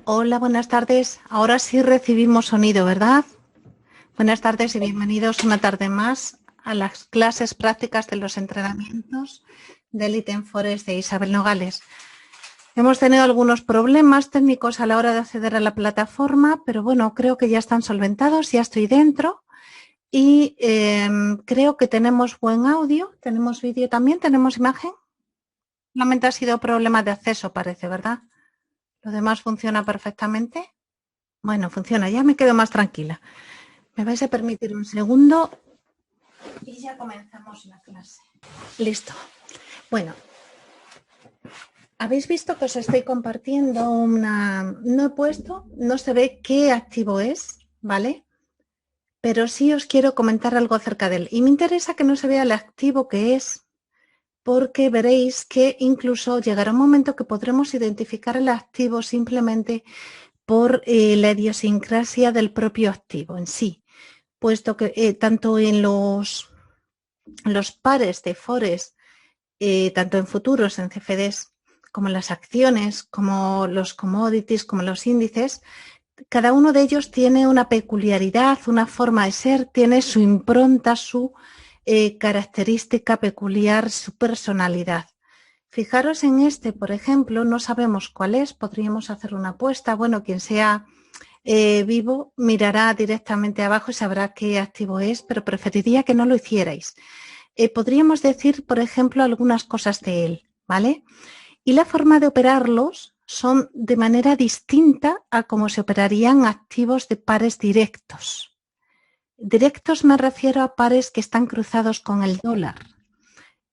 Hola, buenas tardes. Ahora sí recibimos sonido, ¿verdad? Buenas tardes y bienvenidos una tarde más a las clases prácticas de los entrenamientos de Elite en Forest de Isabel Nogales. Hemos tenido algunos problemas técnicos a la hora de acceder a la plataforma, pero bueno, creo que ya están solventados, ya estoy dentro y creo que tenemos buen audio, tenemos vídeo también, tenemos imagen. Solamente ha sido problema de acceso, parece, ¿verdad? Lo demás funciona perfectamente. Bueno, funciona, ya me quedo más tranquila. Me vais a permitir un segundo y ya comenzamos la clase. Listo. Bueno, habéis visto que os estoy compartiendo una... No he puesto, no se ve qué activo es, ¿vale? Pero sí os quiero comentar algo acerca de él. Y me interesa que no se vea el activo que es, porque veréis que incluso llegará un momento que podremos identificar el activo simplemente por la idiosincrasia del propio activo en sí, puesto que tanto en los pares de Forest, tanto en futuros, en CFDs, como en las acciones, como los commodities, como los índices, cada uno de ellos tiene una peculiaridad, una forma de ser, tiene su impronta, su característica peculiar, su personalidad. Fijaros en este, por ejemplo, no sabemos cuál es, podríamos hacer una apuesta. Bueno, quien sea vivo mirará directamente abajo y sabrá qué activo es, pero preferiría que no lo hicierais. Podríamos decir, por ejemplo, algunas cosas de él, ¿vale? Y la forma de operarlos son de manera distinta a cómo se operarían activos de pares directos. Directos me refiero a pares que están cruzados con el dólar,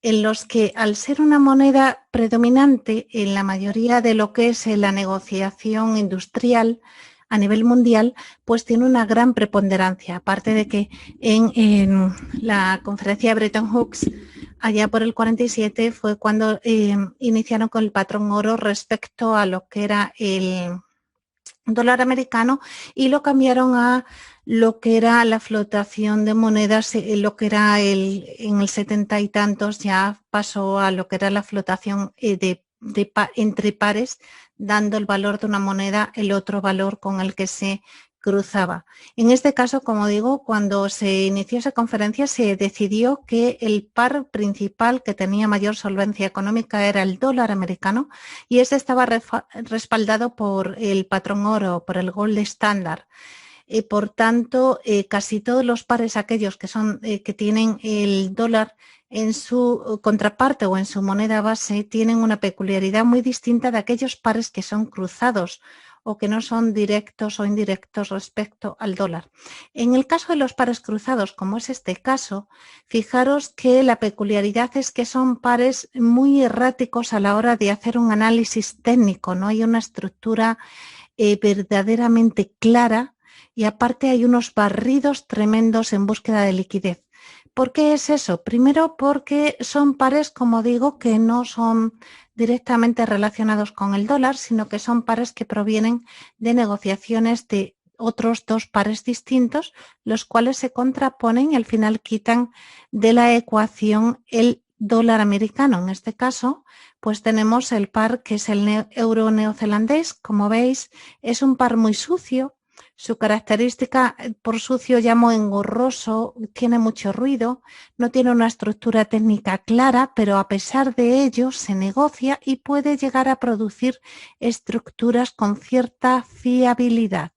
en los que al ser una moneda predominante en la mayoría de lo que es la negociación industrial a nivel mundial, pues tiene una gran preponderancia, aparte de que en la conferencia de Bretton Woods, allá por el 47, fue cuando iniciaron con el patrón oro respecto a lo que era el dólar americano y lo cambiaron a lo que era la flotación de monedas, lo que era en el 70 y tantos ya pasó a lo que era la flotación entre pares, dando el valor de una moneda el otro valor con el que se cruzaba. En este caso, como digo, cuando se inició esa conferencia se decidió que el par principal que tenía mayor solvencia económica era el dólar americano y ese estaba respaldado por el patrón oro, por el gold standard. Por tanto, casi todos los pares aquellos que son que tienen el dólar en su contraparte o en su moneda base tienen una peculiaridad muy distinta de aquellos pares que son cruzados o que no son directos o indirectos respecto al dólar. En el caso de los pares cruzados, como es este caso, fijaros que la peculiaridad es que son pares muy erráticos a la hora de hacer un análisis técnico, no hay una estructura verdaderamente clara y aparte hay unos barridos tremendos en búsqueda de liquidez. ¿Por qué es eso? Primero porque son pares, como digo, que no son directamente relacionados con el dólar, sino que son pares que provienen de negociaciones de otros dos pares distintos, los cuales se contraponen y al final quitan de la ecuación el dólar americano. En este caso, pues tenemos el par que es el euro neozelandés. Como veis, es un par muy sucio. Su característica por sucio llamo engorroso, tiene mucho ruido, no tiene una estructura técnica clara, pero a pesar de ello se negocia y puede llegar a producir estructuras con cierta fiabilidad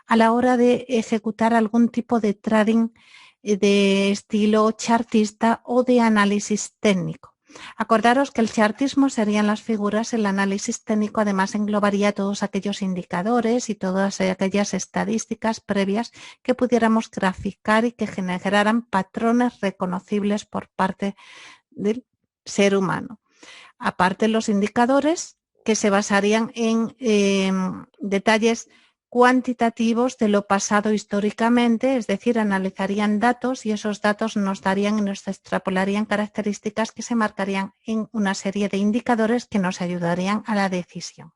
a la hora de ejecutar algún tipo de trading de estilo chartista o de análisis técnico. Acordaros que el chartismo serían las figuras, el análisis técnico además englobaría todos aquellos indicadores y todas aquellas estadísticas previas que pudiéramos graficar y que generaran patrones reconocibles por parte del ser humano. Aparte los indicadores que se basarían en detalles cuantitativos de lo pasado históricamente, es decir, analizarían datos y esos datos nos darían y nos extrapolarían características que se marcarían en una serie de indicadores que nos ayudarían a la decisión.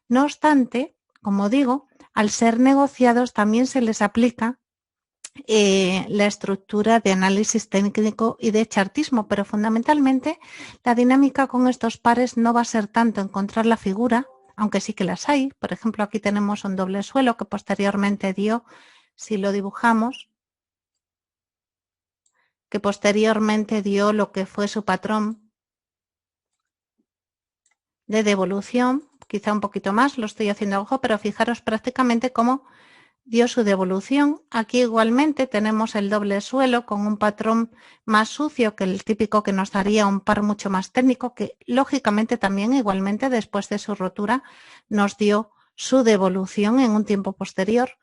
No obstante, como digo, al ser negociados también se les aplica la estructura de análisis técnico y de chartismo, pero fundamentalmente la dinámica con estos pares no va a ser tanto encontrar la figura, aunque sí que las hay. Por ejemplo, aquí tenemos un doble suelo que posteriormente dio, si lo dibujamos, que posteriormente dio lo que fue su patrón de devolución, quizá un poquito más, lo estoy haciendo a ojo, pero fijaros prácticamente cómo dio su devolución. Aquí igualmente tenemos el doble suelo con un patrón más sucio que el típico que nos daría un par mucho más técnico, que lógicamente también igualmente después de su rotura nos dio su devolución en un tiempo posterior.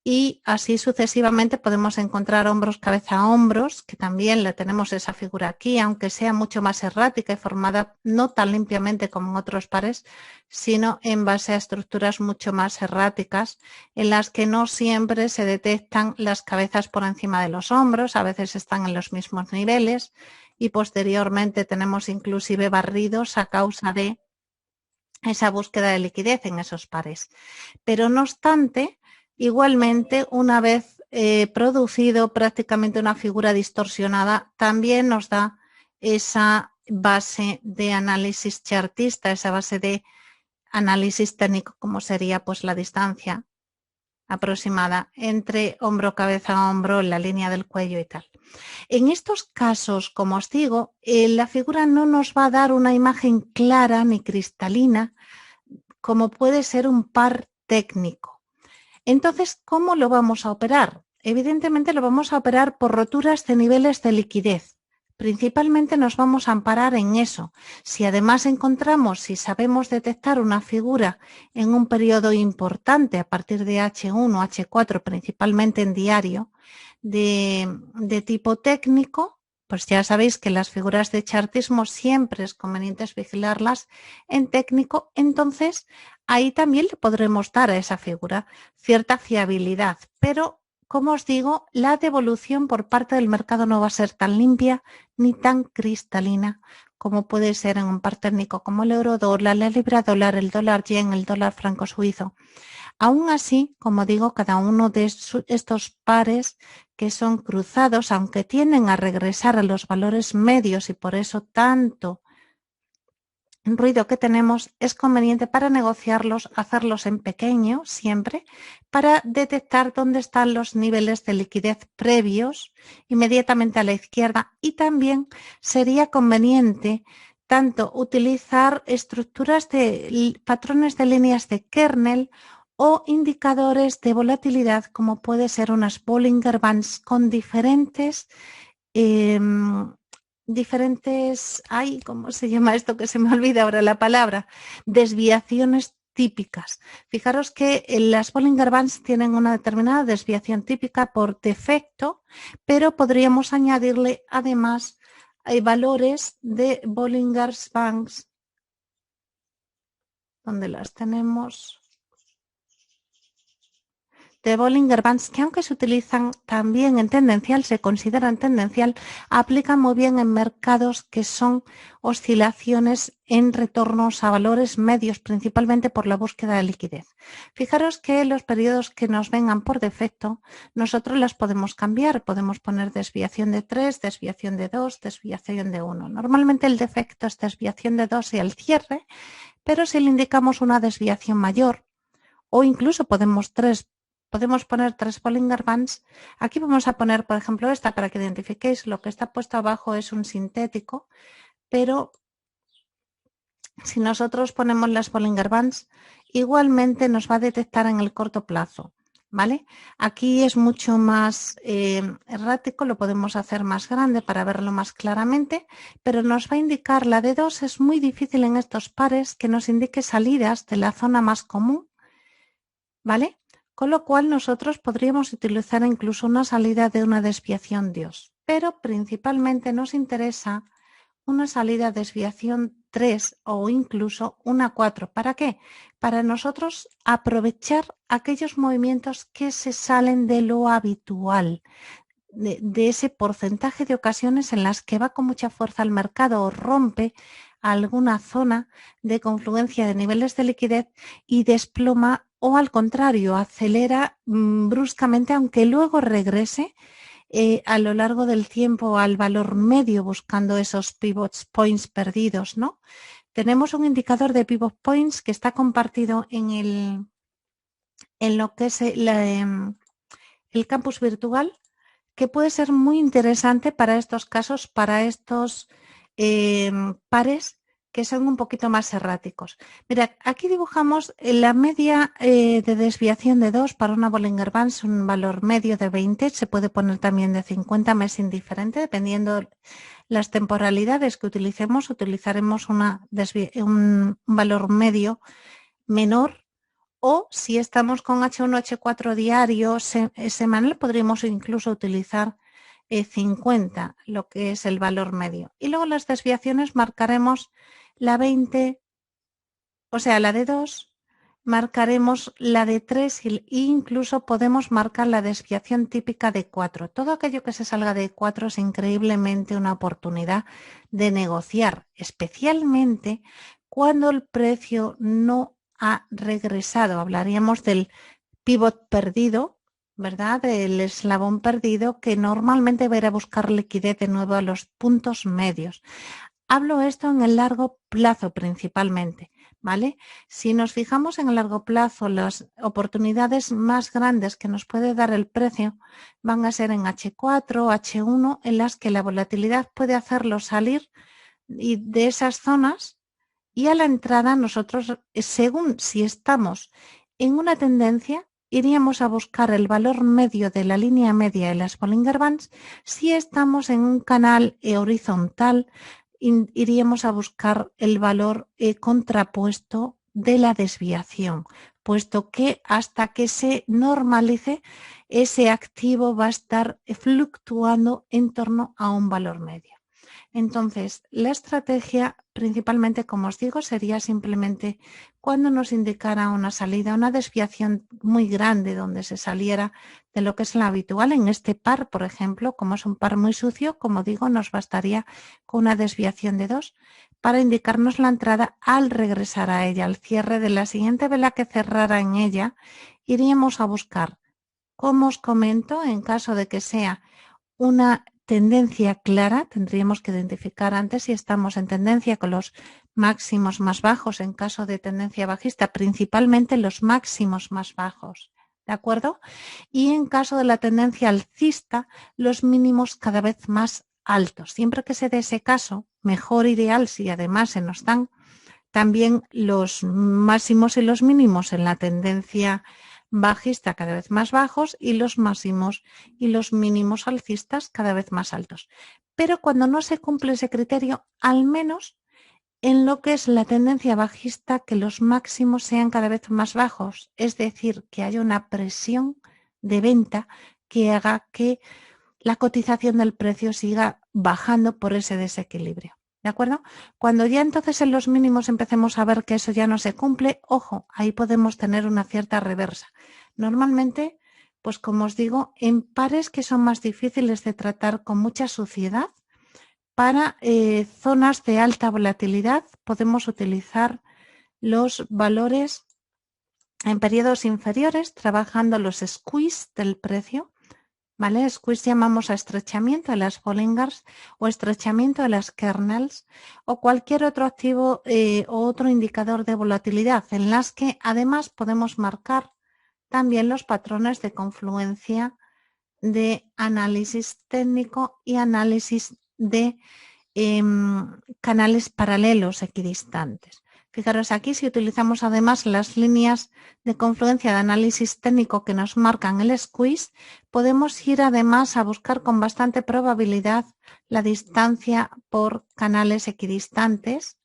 Y así sucesivamente podemos encontrar hombros, cabeza, hombros, que también le tenemos esa figura aquí, aunque sea mucho más errática y formada no tan limpiamente como en otros pares, sino en base a estructuras mucho más erráticas, en las que no siempre se detectan las cabezas por encima de los hombros, a veces están en los mismos niveles, y posteriormente tenemos inclusive barridos a causa de esa búsqueda de liquidez en esos pares. Pero no obstante, igualmente, una vez producido prácticamente una figura distorsionada, también nos da esa base de análisis chartista, esa base de análisis técnico, como sería pues la distancia aproximada entre hombro, cabeza, hombro, la línea del cuello y tal. En estos casos, como os digo, la figura no nos va a dar una imagen clara ni cristalina, como puede ser un par técnico. Entonces, ¿cómo lo vamos a operar? Evidentemente lo vamos a operar por roturas de niveles de liquidez. Principalmente nos vamos a amparar en eso. Si además encontramos, si sabemos detectar una figura en un periodo importante a partir de H1, H4, principalmente en diario, de tipo técnico, pues ya sabéis que las figuras de chartismo siempre es conveniente vigilarlas en técnico, entonces ahí también le podremos dar a esa figura cierta fiabilidad, pero como os digo, la devolución por parte del mercado no va a ser tan limpia ni tan cristalina como puede ser en un par técnico como el euro dólar, la libra dólar, el dólar yen, el dólar franco suizo. Aún así, como digo, cada uno de estos pares que son cruzados, aunque tienden a regresar a los valores medios y por eso tanto ruido que tenemos, es conveniente para negociarlos, hacerlos en pequeño siempre, para detectar dónde están los niveles de liquidez previos inmediatamente a la izquierda, y también sería conveniente tanto utilizar estructuras de patrones de líneas de kernel o indicadores de volatilidad como puede ser unas Bollinger Bands con diferentes ay, ¿cómo se llama esto? Que se me olvida ahora la palabra, desviaciones típicas. Fijaros que las Bollinger Bands tienen una determinada desviación típica por defecto, pero podríamos añadirle además valores de Bollinger Bands, donde las tenemos, de Bollinger Bands, que aunque se utilizan también en tendencial, se consideran tendencial, aplican muy bien en mercados que son oscilaciones en retornos a valores medios, principalmente por la búsqueda de liquidez. Fijaros que los periodos que nos vengan por defecto, nosotros las podemos cambiar, podemos poner desviación de 3, desviación de 2, desviación de 1. Normalmente el defecto es desviación de 2 y el cierre, pero si le indicamos una desviación mayor, o incluso podemos poner 3 Bollinger Bands. Aquí vamos a poner, por ejemplo, esta para que identifiquéis. Lo que está puesto abajo es un sintético, pero si nosotros ponemos las Bollinger Bands, igualmente nos va a detectar en el corto plazo, ¿vale? Aquí es mucho más errático, lo podemos hacer más grande para verlo más claramente, pero nos va a indicar la de 2. Es muy difícil en estos pares que nos indique salidas de la zona más común, ¿vale? Con lo cual nosotros podríamos utilizar incluso una salida de una desviación Dios, pero principalmente nos interesa una salida desviación 3 o incluso una 4. ¿Para qué? Para nosotros aprovechar aquellos movimientos que se salen de lo habitual, de ese porcentaje de ocasiones en las que va con mucha fuerza al mercado o rompe alguna zona de confluencia de niveles de liquidez y desploma, o al contrario, acelera bruscamente, aunque luego regrese a lo largo del tiempo al valor medio buscando esos pivot points perdidos, ¿no? tenemos un indicador de pivot points que está compartido en lo que es el campus virtual, que puede ser muy interesante para estos casos, para estos pares que son un poquito más erráticos. Mirad, aquí dibujamos la media de desviación de 2 para una Bollinger Bands, un valor medio de 20, se puede poner también de 50, me es indiferente, dependiendo las temporalidades que utilicemos, utilizaremos un valor medio menor, o si estamos con H1, H4 diario, semanal, podríamos incluso utilizar 50, lo que es el valor medio. Y luego las desviaciones marcaremos la 20, o sea, la de 2, marcaremos la de 3 e incluso podemos marcar la desviación típica de 4. Todo aquello que se salga de 4 es increíblemente una oportunidad de negociar, especialmente cuando el precio no ha regresado. Hablaríamos del pivot perdido, ¿verdad? Del eslabón perdido que normalmente va a ir a buscar liquidez de nuevo a los puntos medios. Hablo esto en el largo plazo principalmente, ¿vale? Si nos fijamos en el largo plazo, las oportunidades más grandes que nos puede dar el precio van a ser en H4, H1, en las que la volatilidad puede hacerlo salir de esas zonas, y a la entrada nosotros, según si estamos en una tendencia, iríamos a buscar el valor medio de la línea media de las Bollinger Bands. Si estamos en un canal horizontal, iríamos a buscar el valor contrapuesto de la desviación, puesto que hasta que se normalice, ese activo va a estar fluctuando en torno a un valor medio. Entonces, la estrategia principalmente, como os digo, sería simplemente cuando nos indicara una salida, una desviación muy grande donde se saliera de lo que es la habitual. En este par, por ejemplo, como es un par muy sucio, como digo, nos bastaría con una desviación de 2 para indicarnos la entrada al regresar a ella. Al cierre de la siguiente vela que cerrara en ella, iríamos a buscar, como os comento, en caso de que sea una tendencia clara, tendríamos que identificar antes si estamos en tendencia con los máximos más bajos, en caso de tendencia bajista, principalmente los máximos más bajos, ¿de acuerdo? Y en caso de la tendencia alcista, los mínimos cada vez más altos. Siempre que se dé ese caso, mejor ideal si además se nos dan también los máximos y los mínimos en la tendencia bajista cada vez más bajos y los máximos y los mínimos alcistas cada vez más altos. Pero cuando no se cumple ese criterio, al menos en lo que es la tendencia bajista, que los máximos sean cada vez más bajos, es decir, que haya una presión de venta que haga que la cotización del precio siga bajando por ese desequilibrio. ¿De acuerdo? Cuando ya entonces en los mínimos empecemos a ver que eso ya no se cumple, ojo, ahí podemos tener una cierta reversa. Normalmente, pues como os digo, en pares que son más difíciles de tratar con mucha suciedad, para zonas de alta volatilidad podemos utilizar los valores en periodos inferiores, trabajando los squeeze del precio. ¿Vale? Squeeze llamamos a estrechamiento de las Bollingers o estrechamiento de las kernels o cualquier otro activo o otro indicador de volatilidad, en las que además podemos marcar también los patrones de confluencia de análisis técnico y análisis de canales paralelos equidistantes. Fijaros aquí, si utilizamos además las líneas de confluencia de análisis técnico que nos marcan el squeeze, podemos ir además a buscar con bastante probabilidad la distancia por canales equidistantes.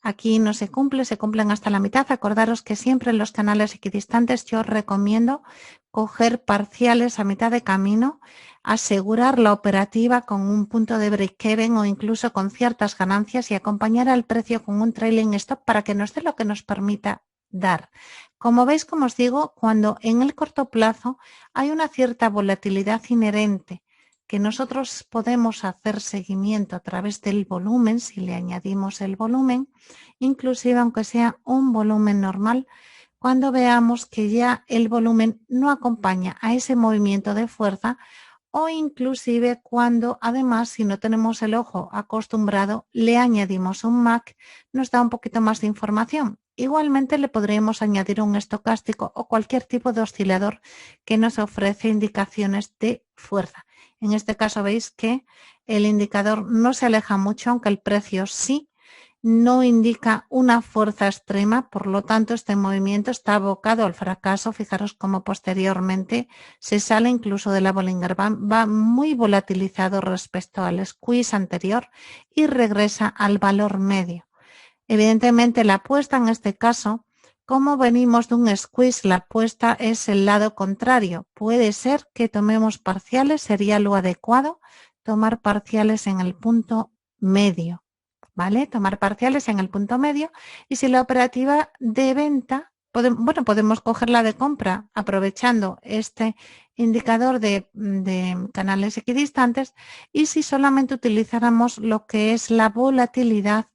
Aquí no se cumple, se cumplen hasta la mitad. Acordaros que siempre en los canales equidistantes yo os recomiendo coger parciales a mitad de camino, asegurar la operativa con un punto de break-even o incluso con ciertas ganancias y acompañar al precio con un trailing stop para que nos dé lo que nos permita dar. Como veis, como os digo, cuando en el corto plazo hay una cierta volatilidad inherente que nosotros podemos hacer seguimiento a través del volumen, si le añadimos el volumen, inclusive aunque sea un volumen normal, cuando veamos que ya el volumen no acompaña a ese movimiento de fuerza, o inclusive cuando además, si no tenemos el ojo acostumbrado, le añadimos un MAC, nos da un poquito más de información. Igualmente le podríamos añadir un estocástico o cualquier tipo de oscilador que nos ofrece indicaciones de fuerza. En este caso veis que el indicador no se aleja mucho, aunque el precio sí. No indica una fuerza extrema, por lo tanto este movimiento está abocado al fracaso. Fijaros cómo posteriormente se sale incluso de la Bollinger Band, va muy volatilizado respecto al squeeze anterior y regresa al valor medio. Evidentemente la apuesta en este caso, como venimos de un squeeze, la apuesta es el lado contrario. Puede ser que tomemos parciales, sería lo adecuado, tomar parciales en el punto medio. ¿Vale? Tomar parciales en el punto medio, y si la operativa de venta, podemos cogerla de compra aprovechando este indicador de canales equidistantes, y si solamente utilizáramos lo que es la volatilidad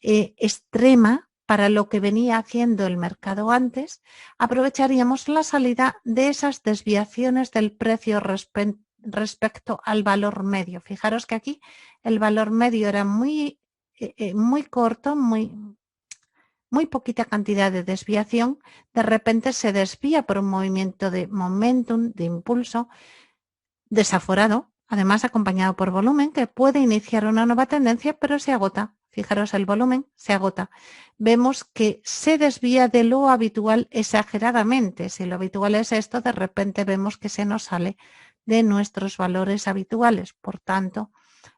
extrema para lo que venía haciendo el mercado antes, aprovecharíamos la salida de esas desviaciones del precio respecto al valor medio. Fijaros que aquí el valor medio era muy corto, muy poquita cantidad de desviación. De repente se desvía por un movimiento de momentum, de impulso desaforado, además acompañado por volumen, que puede iniciar una nueva tendencia, pero se agota. Fijaros, el volumen se agota. Vemos que se desvía de lo habitual exageradamente. Si lo habitual es esto, de repente vemos que se nos sale de nuestros valores habituales. Por tanto,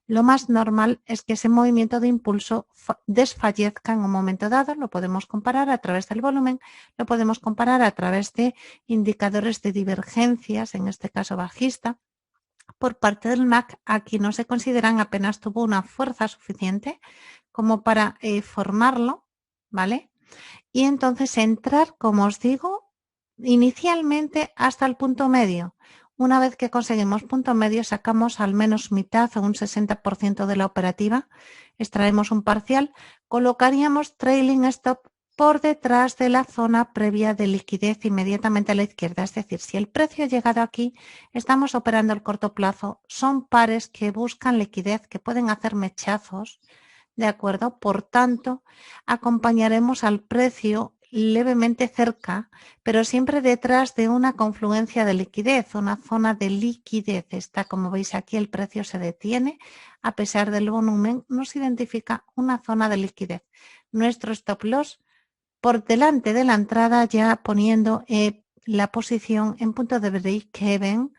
lo más normal es que ese movimiento de impulso desfallezca en un momento dado. Lo podemos comparar a través del volumen, lo podemos comparar a través de indicadores de divergencias, en este caso bajista. Por parte del MAC, aquí no se consideran, apenas tuvo una fuerza suficiente como para formarlo, ¿vale? Y entonces entrar, como os digo, inicialmente hasta el punto medio. Una vez que conseguimos punto medio, sacamos al menos mitad o un 60% de la operativa, extraemos un parcial, colocaríamos trailing stop por detrás de la zona previa de liquidez inmediatamente a la izquierda. Es decir, si el precio ha llegado aquí, estamos operando el corto plazo. Son pares que buscan liquidez, que pueden hacer mechazos, ¿de acuerdo? Por tanto, acompañaremos al precio levemente cerca, pero siempre detrás de una confluencia de liquidez, una zona de liquidez. Está, como veis aquí, el precio se detiene, a pesar del volumen, nos identifica una zona de liquidez. Nuestro stop loss por delante de la entrada, ya poniendo la posición en punto de break-even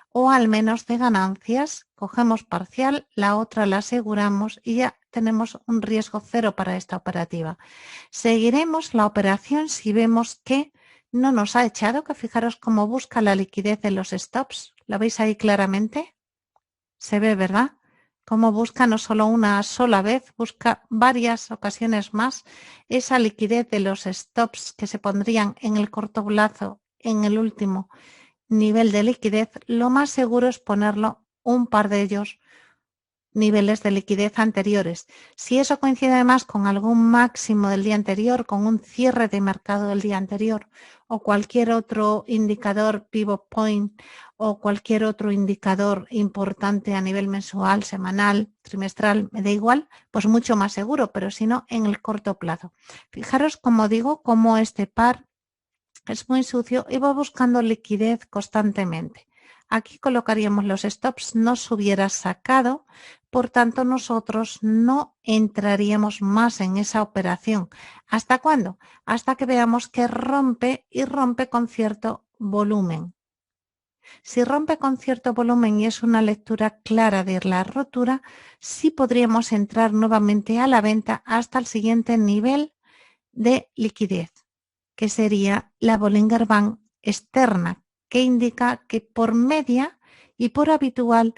o al menos de ganancias. Cogemos parcial, la otra la aseguramos y ya tenemos un riesgo cero para esta operativa. Seguiremos la operación si vemos que no nos ha echado, que fijaros cómo busca la liquidez de los stops. ¿Lo veis ahí claramente? Se ve, ¿verdad? Cómo busca no solo una sola vez, busca varias ocasiones más esa liquidez de los stops que se pondrían en el corto plazo en el último nivel de liquidez. Lo más seguro es ponerlo un par de ellos niveles de liquidez anteriores. Si eso coincide además con algún máximo del día anterior, con un cierre de mercado del día anterior o cualquier otro indicador pivot point o cualquier otro indicador importante a nivel mensual, semanal, trimestral, me da igual, pues mucho más seguro, pero si no, en el corto plazo. Fijaros, como digo, cómo este par es muy sucio y va buscando liquidez constantemente. Aquí colocaríamos los stops, no se hubiera sacado, por tanto nosotros no entraríamos más en esa operación. ¿Hasta cuándo? Hasta que veamos que rompe y rompe con cierto volumen. Si rompe con cierto volumen y es una lectura clara de la rotura, sí podríamos entrar nuevamente a la venta hasta el siguiente nivel de liquidez, que sería la Bollinger Band externa, que indica que por media y por habitual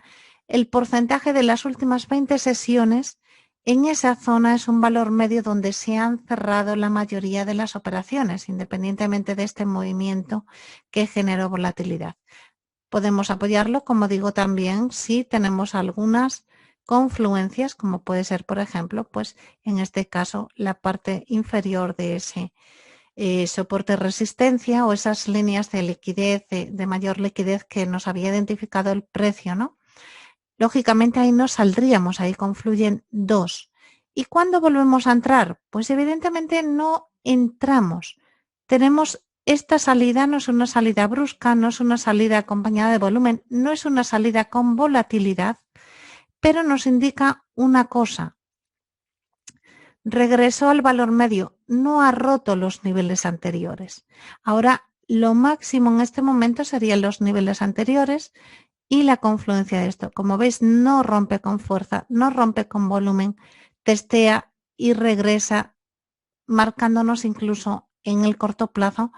el porcentaje de las últimas 20 sesiones en esa zona es un valor medio donde se han cerrado la mayoría de las operaciones, independientemente de este movimiento que generó volatilidad. Podemos apoyarlo, como digo, también si tenemos algunas confluencias, como puede ser, por ejemplo, pues en este caso, la parte inferior de ese soporte resistencia o esas líneas de liquidez, de mayor liquidez que nos había identificado el precio, ¿no? Lógicamente ahí no saldríamos, ahí confluyen dos. ¿Y cuándo volvemos a entrar? Pues evidentemente no entramos. Tenemos esta salida, no es una salida brusca, no es una salida acompañada de volumen, no es una salida con volatilidad, pero nos indica una cosa. Regresó al valor medio, no ha roto los niveles anteriores. Ahora, lo máximo en este momento serían los niveles anteriores y la confluencia de esto. Como veis, no rompe con fuerza, no rompe con volumen, testea y regresa, marcándonos incluso en el corto plazo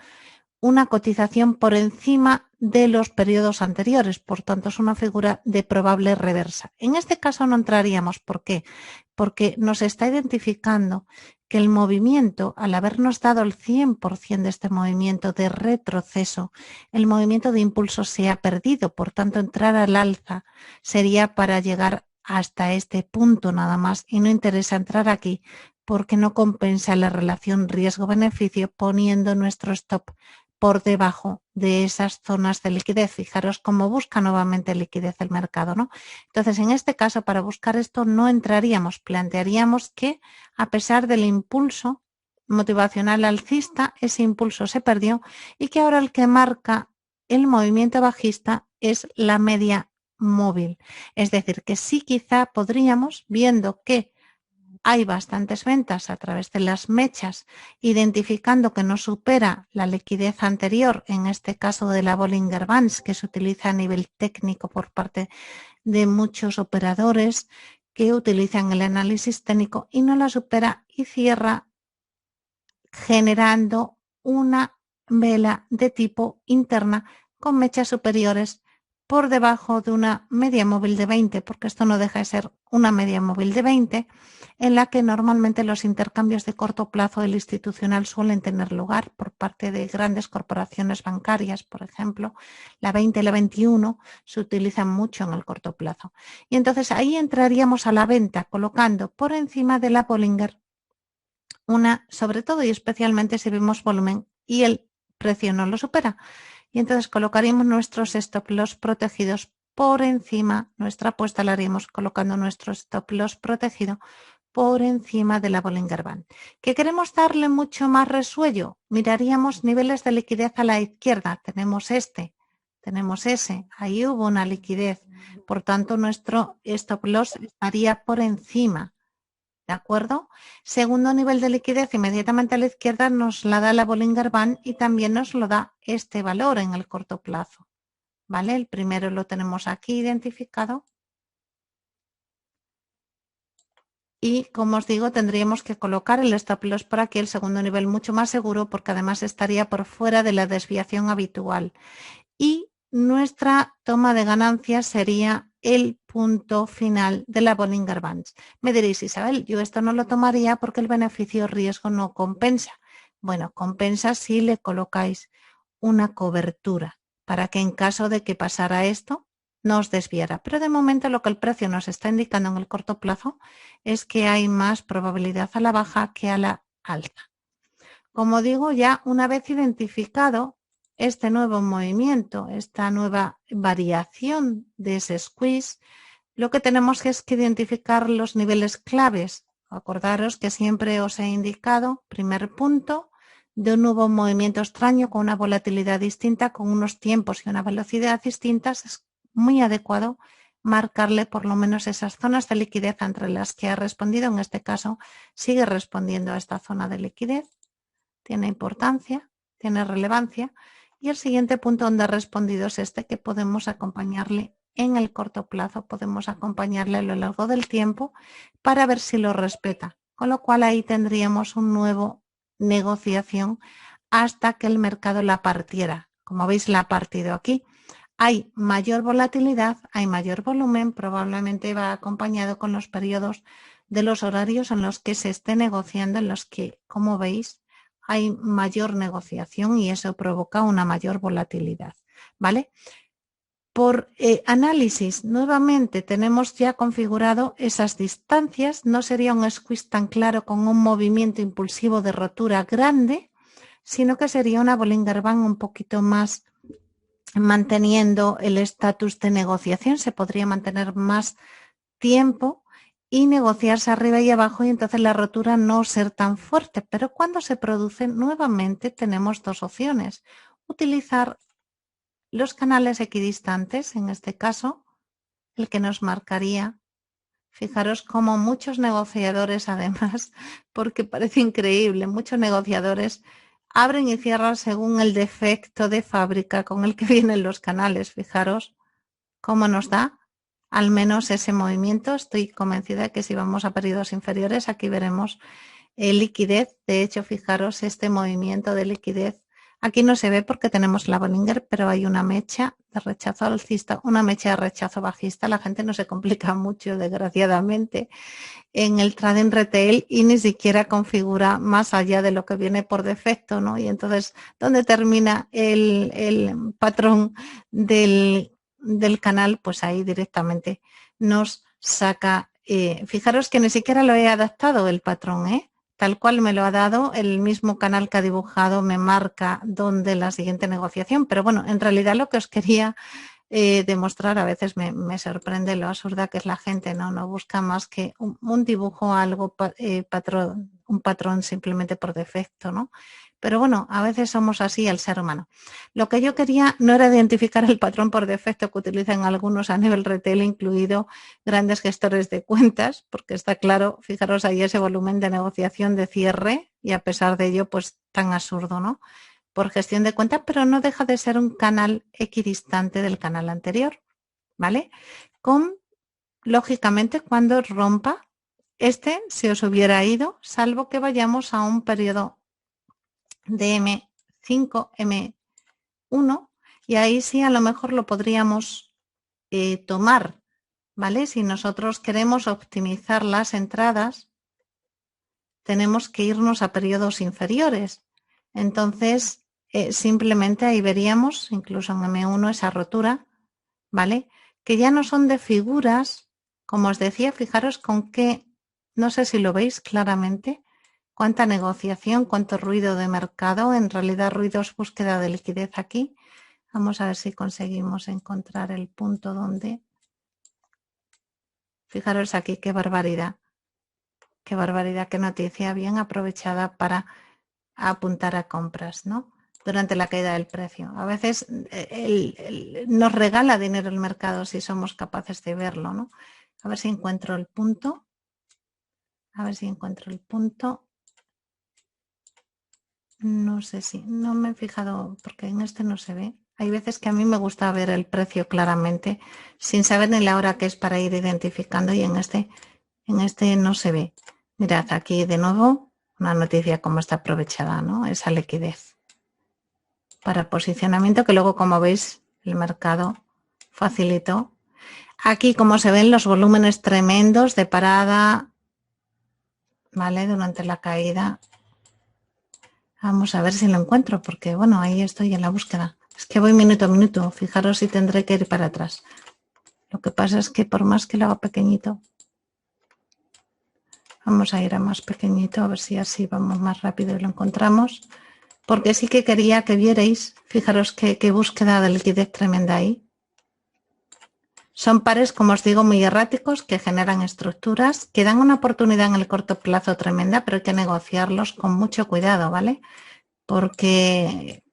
una cotización por encima de los periodos anteriores. Por tanto, es una figura de probable reversa. En este caso no entraríamos. ¿Por qué? Porque nos está identificando que el movimiento, al habernos dado el 100% de este movimiento de retroceso, el movimiento de impulso se ha perdido. Por tanto, entrar al alza sería para llegar hasta este punto nada más y no interesa entrar aquí porque no compensa la relación riesgo-beneficio poniendo nuestro stop por debajo de esas zonas de liquidez. Fijaros cómo busca nuevamente liquidez el mercado, ¿no? Entonces, en este caso, para buscar esto no entraríamos. Plantearíamos que, a pesar del impulso motivacional alcista, ese impulso se perdió y que ahora el que marca el movimiento bajista es la media móvil. Es decir, que sí quizá podríamos, viendo que hay bastantes ventas a través de las mechas, identificando que no supera la liquidez anterior, en este caso de la Bollinger Bands, que se utiliza a nivel técnico por parte de muchos operadores que utilizan el análisis técnico y no la supera y cierra generando una vela de tipo interna con mechas superiores por debajo de una media móvil de 20, porque esto no deja de ser una media móvil de 20, en la que normalmente los intercambios de corto plazo del institucional suelen tener lugar por parte de grandes corporaciones bancarias, por ejemplo, la 20 y la 21 se utilizan mucho en el corto plazo. Y entonces ahí entraríamos a la venta colocando por encima de la Bollinger una, sobre todo y especialmente si vemos volumen y el precio no lo supera. Y entonces colocaríamos nuestros stop loss protegidos por encima, nuestra apuesta la haríamos colocando nuestro stop loss protegido por encima de la Bollinger Band. ¿Que queremos darle mucho más resuello? Miraríamos niveles de liquidez a la izquierda. Tenemos este, tenemos ese. Ahí hubo una liquidez. Por tanto, nuestro stop loss estaría por encima. ¿De acuerdo? Segundo nivel de liquidez inmediatamente a la izquierda nos la da la Bollinger Band y también nos lo da este valor en el corto plazo. ¿Vale? El primero lo tenemos aquí identificado. Y como os digo, tendríamos que colocar el stop loss por aquí, el segundo nivel mucho más seguro, porque además estaría por fuera de la desviación habitual. Y nuestra toma de ganancias sería el punto final de la Bollinger Bands. Me diréis, Isabel, yo esto no lo tomaría porque el beneficio-riesgo no compensa. Bueno, compensa si le colocáis una cobertura para que en caso de que pasara esto, no os desviara. Pero de momento lo que el precio nos está indicando en el corto plazo es que hay más probabilidad a la baja que a la alta. Como digo, ya una vez identificado este nuevo movimiento, esta nueva variación de ese squeeze, lo que tenemos es que identificar los niveles claves. Acordaros que siempre os he indicado, primer punto, de un nuevo movimiento extraño con una volatilidad distinta, con unos tiempos y una velocidad distintas, es muy adecuado marcarle por lo menos esas zonas de liquidez entre las que ha respondido. En este caso, sigue respondiendo a esta zona de liquidez. Tiene importancia, tiene relevancia. Y el siguiente punto donde ha respondido es este, que podemos acompañarle en el corto plazo, podemos acompañarle a lo largo del tiempo para ver si lo respeta. Con lo cual ahí tendríamos un nuevo negociación hasta que el mercado la partiera. Como veis, la ha partido aquí. Hay mayor volatilidad, hay mayor volumen, probablemente va acompañado con los periodos de los horarios en los que se esté negociando, en los que, como veis, hay mayor negociación y eso provoca una mayor volatilidad, ¿vale? Por análisis, nuevamente tenemos ya configurado esas distancias, no sería un squeeze tan claro con un movimiento impulsivo de rotura grande, sino que sería una Bollinger Band un poquito más manteniendo el estatus de negociación. Se podría mantener más tiempo y negociarse arriba y abajo y entonces la rotura no ser tan fuerte. Pero cuando se produce nuevamente tenemos dos opciones. Utilizar los canales equidistantes, en este caso, el que nos marcaría. Fijaros cómo muchos negociadores, además, porque parece increíble, muchos negociadores abren y cierran según el defecto de fábrica con el que vienen los canales. Fijaros cómo nos da al menos ese movimiento. Estoy convencida de que si vamos a periodos inferiores, aquí veremos liquidez. De hecho, fijaros este movimiento de liquidez. Aquí no se ve porque tenemos la Bollinger, pero hay una mecha de rechazo alcista, una mecha de rechazo bajista. La gente no se complica mucho, desgraciadamente, en el trading retail y ni siquiera configura más allá de lo que viene por defecto, ¿no? Y entonces, ¿dónde termina el patrón del canal? Pues ahí directamente nos saca. Fijaros que ni siquiera lo he adaptado el patrón, ¿eh? Tal cual me lo ha dado, el mismo canal que ha dibujado me marca dónde la siguiente negociación. Pero bueno, en realidad lo que os quería demostrar, a veces me sorprende lo absurda que es la gente, no busca más que un dibujo, algo, un patrón simplemente por defecto, ¿no? Pero bueno, a veces somos así el ser humano. Lo que yo quería no era identificar el patrón por defecto que utilizan algunos a nivel retail, incluido grandes gestores de cuentas, porque está claro, fijaros ahí ese volumen de negociación de cierre y a pesar de ello, pues tan absurdo, ¿no? Por gestión de cuentas, pero no deja de ser un canal equidistante del canal anterior, ¿vale? Lógicamente, cuando rompa, este se os hubiera ido, salvo que vayamos a un periodo de M5, M1, y ahí sí a lo mejor lo podríamos tomar, ¿vale? Si nosotros queremos optimizar las entradas, tenemos que irnos a periodos inferiores. Entonces, simplemente ahí veríamos, incluso en M1, esa rotura, ¿vale? Que ya no son de figuras, como os decía, fijaros con qué, no sé si lo veis claramente, cuánta negociación, cuánto ruido de mercado, en realidad ruido es búsqueda de liquidez aquí. Vamos a ver si conseguimos encontrar el punto donde, fijaros aquí, qué barbaridad, qué noticia bien aprovechada para apuntar a compras, ¿no? Durante la caída del precio. A veces nos regala dinero el mercado si somos capaces de verlo, ¿no? A ver si encuentro el punto. A ver si encuentro el punto. No sé si, no me he fijado porque en este no se ve. Hay veces que a mí me gusta ver el precio claramente sin saber ni la hora que es para ir identificando y en este no se ve. Mirad aquí de nuevo una noticia como está aprovechada, ¿no? Esa liquidez para posicionamiento que luego, como veis, el mercado facilitó. Aquí, como se ven, los volúmenes tremendos de parada, ¿vale? Durante la caída. Vamos a ver si lo encuentro, porque, bueno, ahí estoy en la búsqueda. Es que voy minuto a minuto. Fijaros si tendré que ir para atrás. Lo que pasa es que por más que lo haga pequeñito, vamos a ir a más pequeñito, a ver si así vamos más rápido y lo encontramos. Porque sí que quería que vierais, fijaros qué búsqueda de liquidez tremenda ahí. Son pares, como os digo, muy erráticos que generan estructuras que dan una oportunidad en el corto plazo tremenda, pero hay que negociarlos con mucho cuidado, ¿vale? Porque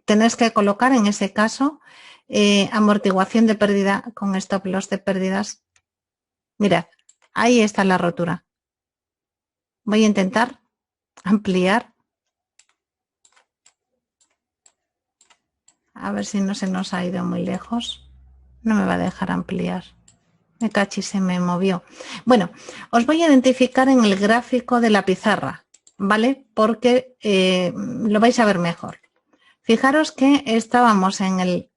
tenéis que colocar en ese caso amortiguación de pérdida con stop loss de pérdidas. Mirad, ahí está la rotura. Voy a intentar ampliar. A ver si no se nos ha ido muy lejos. No me va a dejar ampliar. Me cachi, se me movió. Bueno, os voy a identificar en el gráfico de la pizarra, ¿vale? Porque lo vais a ver mejor. Fijaros que estábamos en el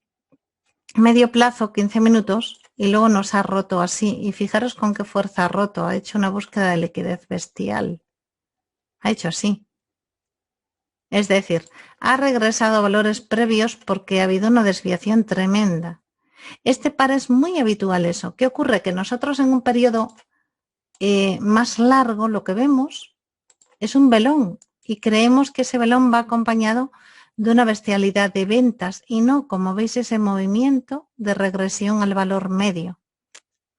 medio plazo, 15 minutos, y luego nos ha roto así. Y fijaros con qué fuerza ha roto. Ha hecho una búsqueda de liquidez bestial. Ha hecho así. Es decir, ha regresado a valores previos porque ha habido una desviación tremenda. Este par es muy habitual eso. ¿Qué ocurre? Que nosotros en un periodo más largo lo que vemos es un velón y creemos que ese balón va acompañado de una bestialidad de ventas y no, como veis, ese movimiento de regresión al valor medio,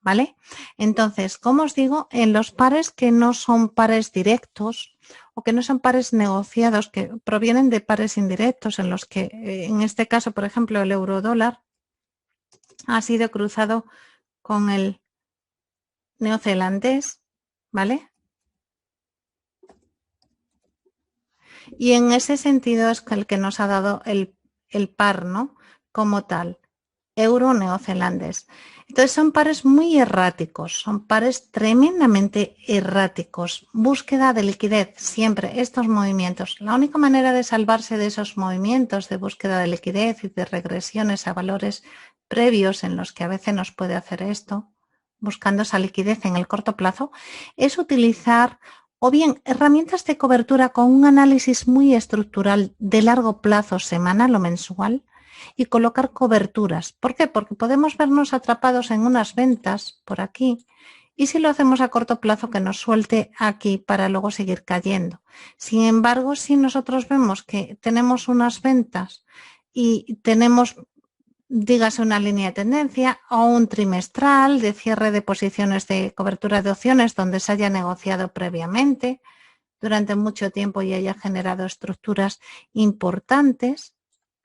¿vale? Entonces, como os digo, en los pares que no son pares directos o que no son pares negociados, que provienen de pares indirectos, en los que, en este caso, por ejemplo, el euro dólar ha sido cruzado con el neozelandés, ¿vale? Y en ese sentido es el que nos ha dado el par, ¿no? Como tal, euro neozelandés. Entonces son pares muy erráticos, son pares tremendamente erráticos. Búsqueda de liquidez, siempre estos movimientos. La única manera de salvarse de esos movimientos de búsqueda de liquidez y de regresiones a valores previos en los que a veces nos puede hacer esto, buscando esa liquidez en el corto plazo, es utilizar o bien herramientas de cobertura con un análisis muy estructural de largo plazo, semanal o mensual, y colocar coberturas. ¿Por qué? Porque podemos vernos atrapados en unas ventas por aquí y si lo hacemos a corto plazo que nos suelte aquí para luego seguir cayendo. Sin embargo, si nosotros vemos que tenemos unas ventas y tenemos, dígase, una línea de tendencia o un trimestral de cierre de posiciones de cobertura de opciones donde se haya negociado previamente durante mucho tiempo y haya generado estructuras importantes.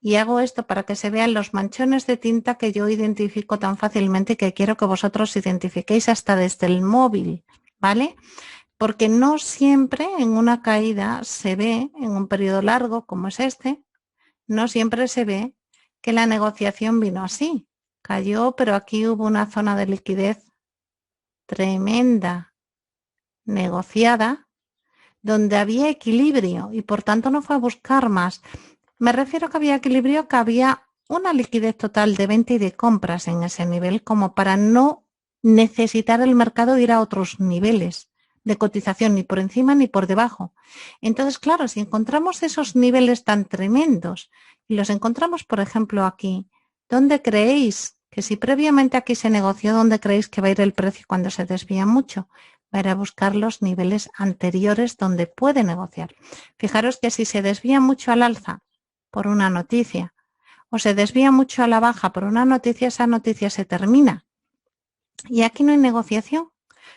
Y hago esto para que se vean los manchones de tinta que yo identifico tan fácilmente y que quiero que vosotros identifiquéis hasta desde el móvil, ¿vale? Porque no siempre en una caída se ve, en un periodo largo como es este, no siempre se ve que la negociación vino así. Cayó, pero aquí hubo una zona de liquidez tremenda, negociada, donde había equilibrio y por tanto no fue a buscar más. Me refiero a que había equilibrio, que había una liquidez total de venta y de compras en ese nivel como para no necesitar el mercado ir a otros niveles de cotización, ni por encima ni por debajo. Entonces, claro, si encontramos esos niveles tan tremendos y los encontramos, por ejemplo, aquí, ¿dónde creéis que si previamente aquí se negoció, dónde creéis que va a ir el precio cuando se desvía mucho? Va a ir a buscar los niveles anteriores donde puede negociar. Fijaros que si se desvía mucho al alza por una noticia o se desvía mucho a la baja por una noticia, esa noticia se termina. Y aquí no hay negociación.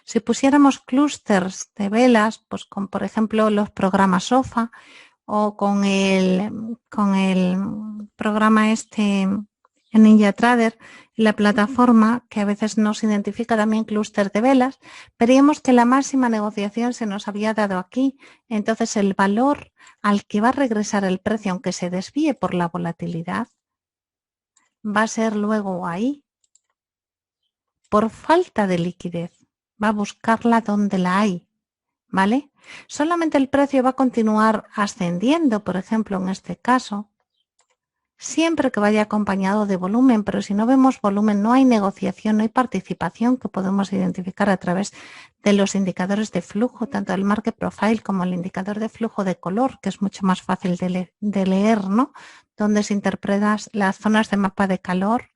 Si pusiéramos clústeres de velas, pues con, por ejemplo, los programas SOFA o con el programa en NinjaTrader, la plataforma que a veces nos identifica también clúster de velas, veríamos que la máxima negociación se nos había dado aquí. Entonces el valor al que va a regresar el precio, aunque se desvíe por la volatilidad, va a ser luego ahí. Por falta de liquidez, va a buscarla donde la hay, ¿vale? Solamente el precio va a continuar ascendiendo, por ejemplo, en este caso, siempre que vaya acompañado de volumen, pero si no vemos volumen no hay negociación, no hay participación que podemos identificar a través de los indicadores de flujo, tanto el market profile como el indicador de flujo de color, que es mucho más fácil de leer, ¿no? Donde se interpretan las zonas de mapa de calor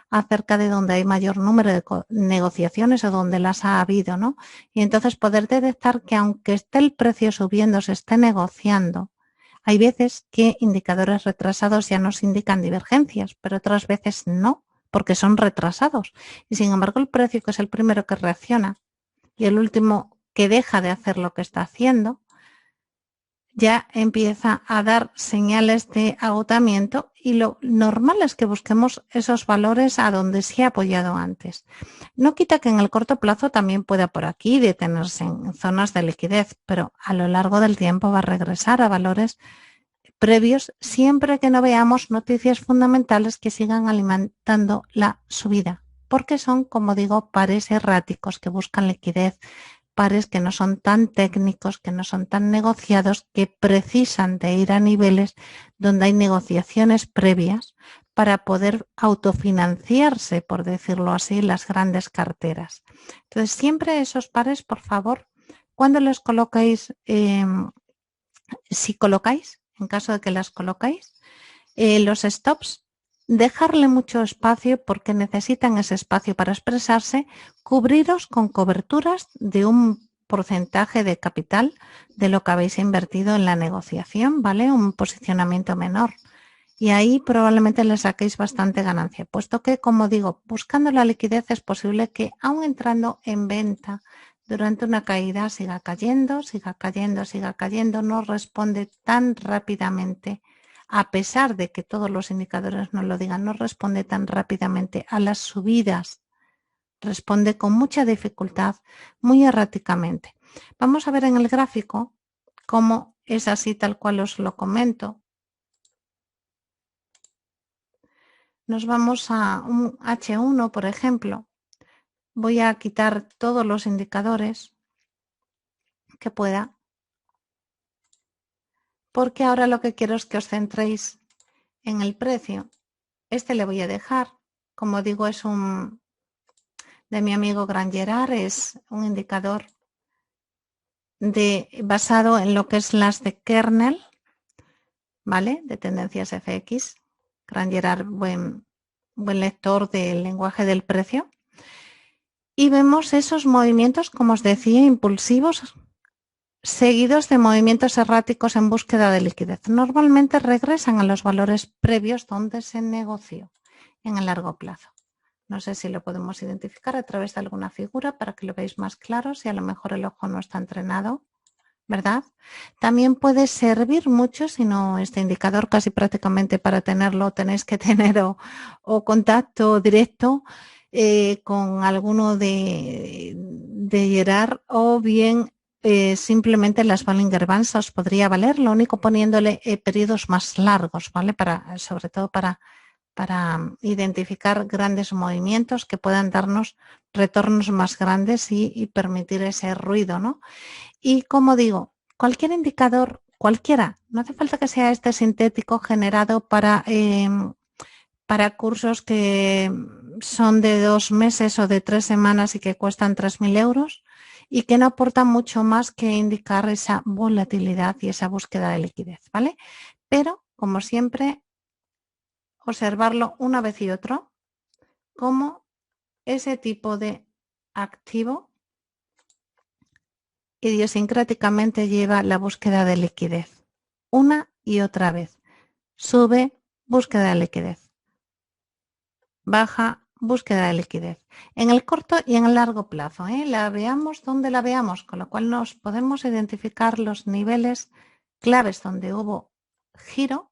acerca de donde hay mayor número de negociaciones o donde las ha habido, ¿no? Y entonces poder detectar que aunque esté el precio subiendo, se esté negociando, hay veces que indicadores retrasados ya nos indican divergencias, pero otras veces no, porque son retrasados. Y sin embargo, el precio, que es el primero que reacciona y el último que deja de hacer lo que está haciendo, ya empieza a dar señales de agotamiento y lo normal es que busquemos esos valores a donde se ha apoyado antes. No quita que en el corto plazo también pueda por aquí detenerse en zonas de liquidez, pero a lo largo del tiempo va a regresar a valores previos siempre que no veamos noticias fundamentales que sigan alimentando la subida, porque son, como digo, pares erráticos que buscan liquidez, pares que no son tan técnicos, que no son tan negociados, que precisan de ir a niveles donde hay negociaciones previas para poder autofinanciarse, por decirlo así, las grandes carteras. Entonces, siempre esos pares, por favor, cuando los colocáis, si colocáis, en caso de que las colocáis, los stops, dejarle mucho espacio porque necesitan ese espacio para expresarse, cubriros con coberturas de un porcentaje de capital de lo que habéis invertido en la negociación, ¿vale? Un posicionamiento menor. Y ahí probablemente le saquéis bastante ganancia, puesto que, como digo, buscando la liquidez es posible que, aun entrando en venta durante una caída, siga cayendo, siga cayendo, siga cayendo, no responde tan rápidamente, a pesar de que todos los indicadores nos lo digan, no responde tan rápidamente a las subidas, responde con mucha dificultad, muy erráticamente. Vamos a ver en el gráfico cómo es así tal cual os lo comento. Nos vamos a un H1, por ejemplo. Voy a quitar todos los indicadores que pueda, porque ahora lo que quiero es que os centréis en el precio. Este le voy a dejar. Como digo, es un de mi amigo Gran Gerard, es un indicador basado en lo que es las de kernel, ¿vale? De tendencias FX. Gran Gerard, buen lector del lenguaje del precio. Y vemos esos movimientos, como os decía, impulsivos, seguidos de movimientos erráticos en búsqueda de liquidez. Normalmente regresan a los valores previos donde se negoció en el largo plazo. No sé si lo podemos identificar a través de alguna figura para que lo veáis más claro, si a lo mejor el ojo no está entrenado, ¿verdad? También puede servir mucho, si no este indicador casi prácticamente para tenerlo tenéis que tener o contacto directo con alguno de Gerard, o bien simplemente las Bollinger Bands os podría valer, lo único poniéndole periodos más largos, ¿vale? Sobre todo para identificar grandes movimientos que puedan darnos retornos más grandes y permitir ese ruido, ¿no? Y como digo, cualquier indicador, cualquiera, no hace falta que sea este sintético generado para cursos que son de 2 meses o de 3 semanas y que cuestan 3.000 euros y que no aportan mucho más que indicar esa volatilidad y esa búsqueda de liquidez, ¿vale? Pero, como siempre, observarlo una vez y otro, como ese tipo de activo idiosincráticamente lleva la búsqueda de liquidez. Una y otra vez. Sube, búsqueda de liquidez. Baja, búsqueda de liquidez. En el corto y en el largo plazo. La veamos donde la veamos, con lo cual nos podemos identificar los niveles claves donde hubo giro.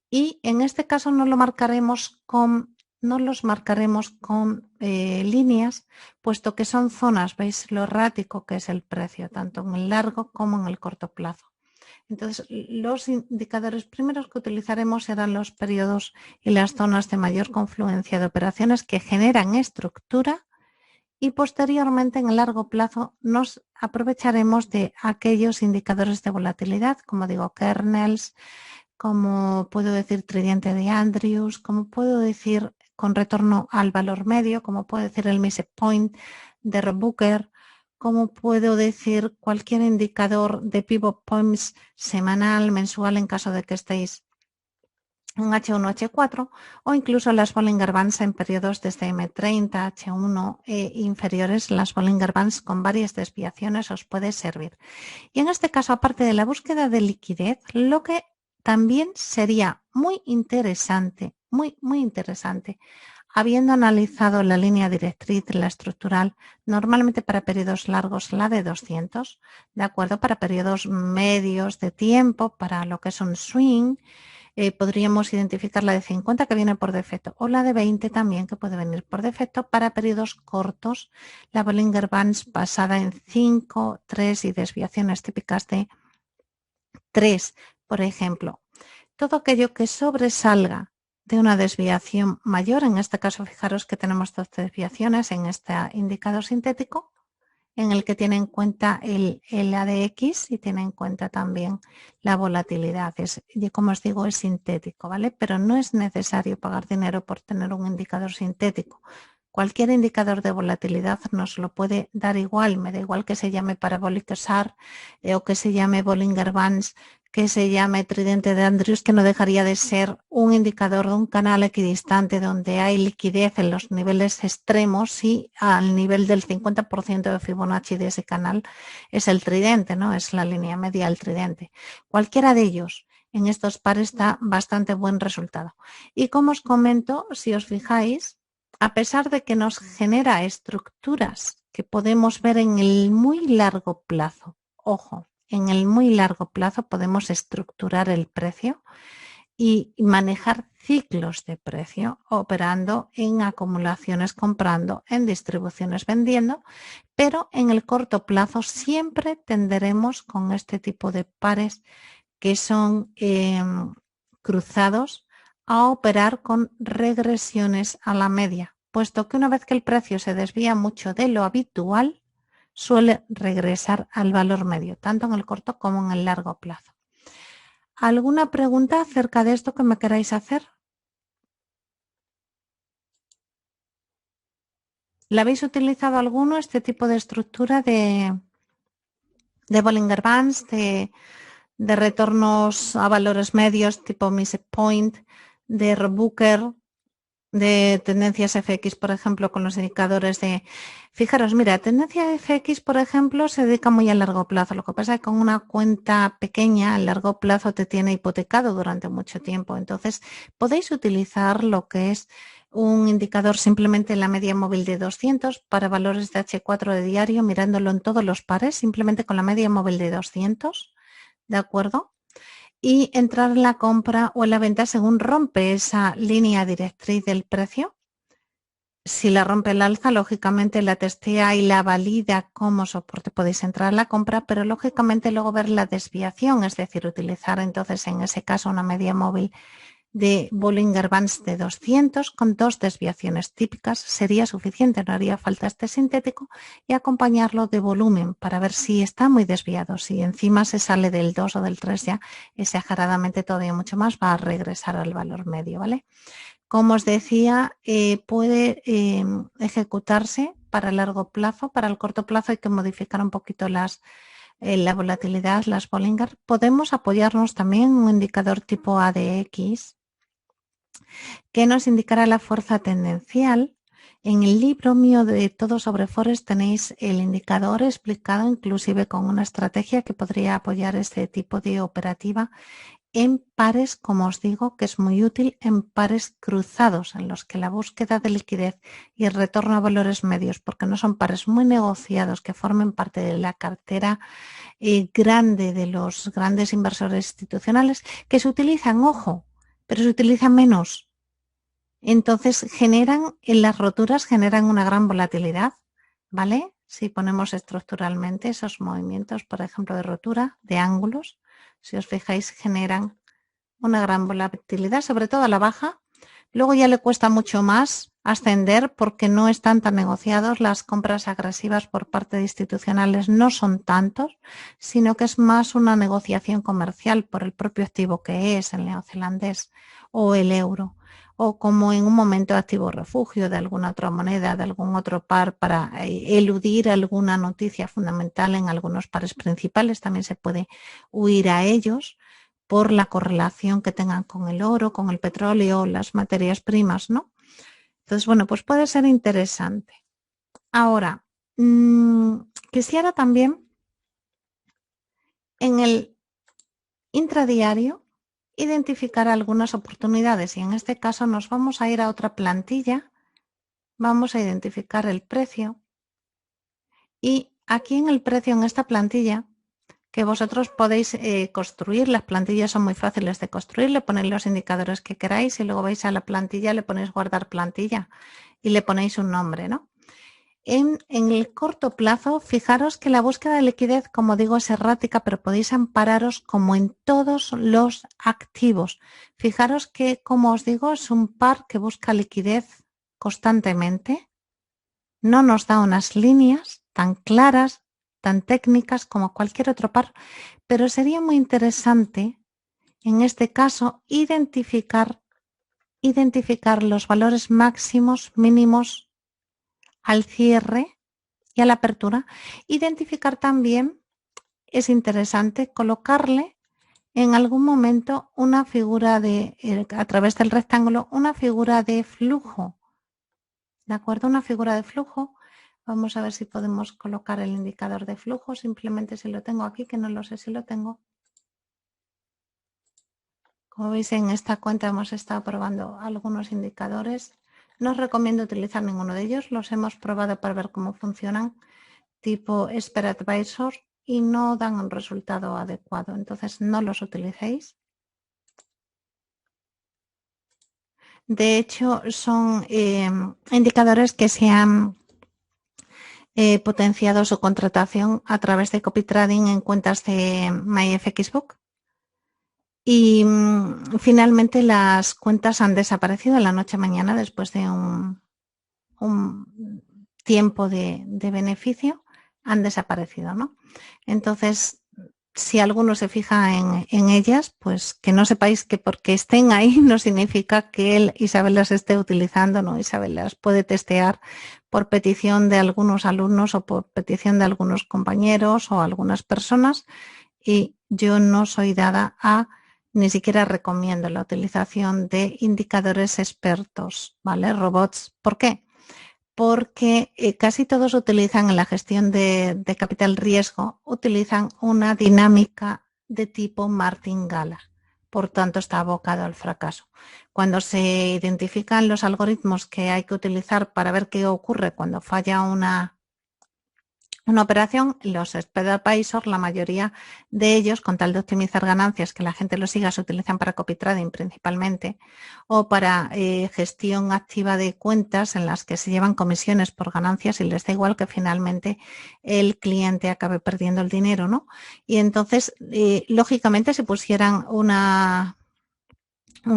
Y en este caso no los marcaremos con líneas, puesto que son zonas, veis lo errático que es el precio, tanto en el largo como en el corto plazo. Entonces, los indicadores primeros que utilizaremos serán los periodos y las zonas de mayor confluencia de operaciones que generan estructura, y posteriormente en el largo plazo nos aprovecharemos de aquellos indicadores de volatilidad, como digo, kernels, como puedo decir tridente de Andrews, como puedo decir con retorno al valor medio, como puedo decir el Mise Point de Rob Booker, como puedo decir cualquier indicador de pivot points semanal, mensual, en caso de que estéis en H1, H4, o incluso las Bollinger Bands en periodos desde M30, H1 e inferiores. Las Bollinger Bands con varias desviaciones os puede servir. Y en este caso, aparte de la búsqueda de liquidez, lo que también sería muy interesante, muy interesante, habiendo analizado la línea directriz, la estructural, normalmente para periodos largos la de 200, ¿de acuerdo? Para periodos medios de tiempo, para lo que es un swing, podríamos identificar la de 50 que viene por defecto, o la de 20 también que puede venir por defecto. Para periodos cortos, la Bollinger Bands basada en 5, 3 y desviaciones típicas de 3, por ejemplo. Todo aquello que sobresalga de una desviación mayor, en este caso fijaros que tenemos 2 desviaciones en este indicador sintético, en el que tiene en cuenta el ADX y tiene en cuenta también la volatilidad. Como os digo, es sintético, ¿vale? Pero no es necesario pagar dinero por tener un indicador sintético. Cualquier indicador de volatilidad nos lo puede dar igual, me da igual que se llame Parabolic SAR o que se llame Bollinger Bands, que se llame tridente de Andrews, que no dejaría de ser un indicador de un canal equidistante donde hay liquidez en los niveles extremos y al nivel del 50% de Fibonacci de ese canal es el tridente, ¿no? Es la línea media del tridente. Cualquiera de ellos en estos pares da bastante buen resultado. Y como os comento, si os fijáis, a pesar de que nos genera estructuras que podemos ver en el muy largo plazo, ojo, en el muy largo plazo podemos estructurar el precio y manejar ciclos de precio operando en acumulaciones comprando, en distribuciones vendiendo, pero en el corto plazo siempre tenderemos con este tipo de pares que son cruzados a operar con regresiones a la media, puesto que una vez que el precio se desvía mucho de lo habitual, suele regresar al valor medio, tanto en el corto como en el largo plazo. ¿Alguna pregunta acerca de esto que me queráis hacer? ¿La habéis utilizado alguno, este tipo de estructura de Bollinger Bands, de retornos a valores medios tipo Mise Point, de Booker, de tendencias FX, por ejemplo, con los indicadores de... Fijaros, mira, tendencia FX, por ejemplo, se dedica muy a largo plazo. Lo que pasa es que con una cuenta pequeña, a largo plazo te tiene hipotecado durante mucho tiempo. Entonces, podéis utilizar lo que es un indicador simplemente en la media móvil de 200 para valores de H4 de diario, mirándolo en todos los pares, simplemente con la media móvil de 200, ¿de acuerdo? Y entrar en la compra o en la venta según rompe esa línea directriz del precio. Si la rompe el alza, lógicamente la testea y la valida como soporte, podéis entrar en la compra, pero lógicamente luego ver la desviación, es decir, utilizar entonces en ese caso una media móvil de Bollinger Bands de 200 con 2 desviaciones típicas sería suficiente, no haría falta este sintético, y acompañarlo de volumen para ver si está muy desviado. Si encima se sale del 2 o del 3 ya exageradamente todavía mucho más, va a regresar al valor medio, ¿vale? Como os decía, puede ejecutarse para largo plazo. Para el corto plazo hay que modificar un poquito la volatilidad, las Bollinger. Podemos apoyarnos también en un indicador tipo ADX que nos indicará la fuerza tendencial. En el libro mío de Todo sobre Forex tenéis el indicador explicado inclusive con una estrategia que podría apoyar este tipo de operativa en pares, como os digo, que es muy útil en pares cruzados, en los que la búsqueda de liquidez y el retorno a valores medios, porque no son pares muy negociados que formen parte de la cartera grande de los grandes inversores institucionales, que se utilizan, ojo, pero se utilizan menos. Entonces en las roturas generan una gran volatilidad, ¿vale? Si ponemos estructuralmente esos movimientos, por ejemplo, de rotura, de ángulos, si os fijáis, generan una gran volatilidad, sobre todo a la baja. Luego ya le cuesta mucho más ascender porque no están tan negociados. Las compras agresivas por parte de institucionales no son tantos, sino que es más una negociación comercial por el propio activo que es el neozelandés o el euro, o como en un momento de activo refugio de alguna otra moneda, de algún otro par para eludir alguna noticia fundamental en algunos pares principales. También se puede huir a ellos por la correlación que tengan con el oro, con el petróleo, las materias primas, ¿no? Entonces, bueno, pues puede ser interesante. Ahora, quisiera también en el intradiario identificar algunas oportunidades y en este caso nos vamos a ir a otra plantilla, vamos a identificar el precio y aquí en el precio, en esta plantilla, que vosotros podéis construir, las plantillas son muy fáciles de construir, le ponéis los indicadores que queráis y luego vais a la plantilla, le ponéis guardar plantilla y le ponéis un nombre, ¿no? En el corto plazo, fijaros que la búsqueda de liquidez, como digo, es errática, pero podéis ampararos como en todos los activos. Fijaros que, como os digo, es un par que busca liquidez constantemente. No nos da unas líneas tan claras, tan técnicas como cualquier otro par, pero sería muy interesante, en este caso, identificar los valores máximos, mínimos al cierre y a la apertura. Identificar también, es interesante, colocarle en algún momento una figura a través del rectángulo, una figura de flujo. ¿De acuerdo? Una figura de flujo. Vamos a ver si podemos colocar el indicador de flujo. Simplemente si lo tengo aquí, que no lo sé si lo tengo. Como veis, en esta cuenta hemos estado probando algunos indicadores. No os recomiendo utilizar ninguno de ellos. Los hemos probado para ver cómo funcionan, tipo Expert Advisor, y no dan un resultado adecuado. Entonces, no los utilicéis. De hecho, son indicadores que se han potenciado su contratación a través de copy trading en cuentas de MyFXBook. Y finalmente las cuentas han desaparecido de la noche a mañana después de un tiempo de beneficio, han desaparecido, ¿no? Entonces, si alguno se fija en ellas, pues que no sepáis que porque estén ahí no significa que Isabel las esté utilizando, ¿no? Isabel las puede testear por petición de algunos alumnos o por petición de algunos compañeros o algunas personas, y yo no soy dada a, ni siquiera recomiendo la utilización de indicadores expertos, ¿vale? Robots. ¿Por qué? Porque casi todos utilizan en la gestión de capital riesgo, utilizan una dinámica de tipo martingala. Por tanto, está abocado al fracaso. Cuando se identifican los algoritmos que hay que utilizar para ver qué ocurre cuando falla una operación, los Expert Advisor, la mayoría de ellos, con tal de optimizar ganancias, que la gente los siga, se utilizan para copy trading principalmente, o para gestión activa de cuentas en las que se llevan comisiones por ganancias y les da igual que finalmente el cliente acabe perdiendo el dinero, ¿no? Y entonces, lógicamente, si pusieran un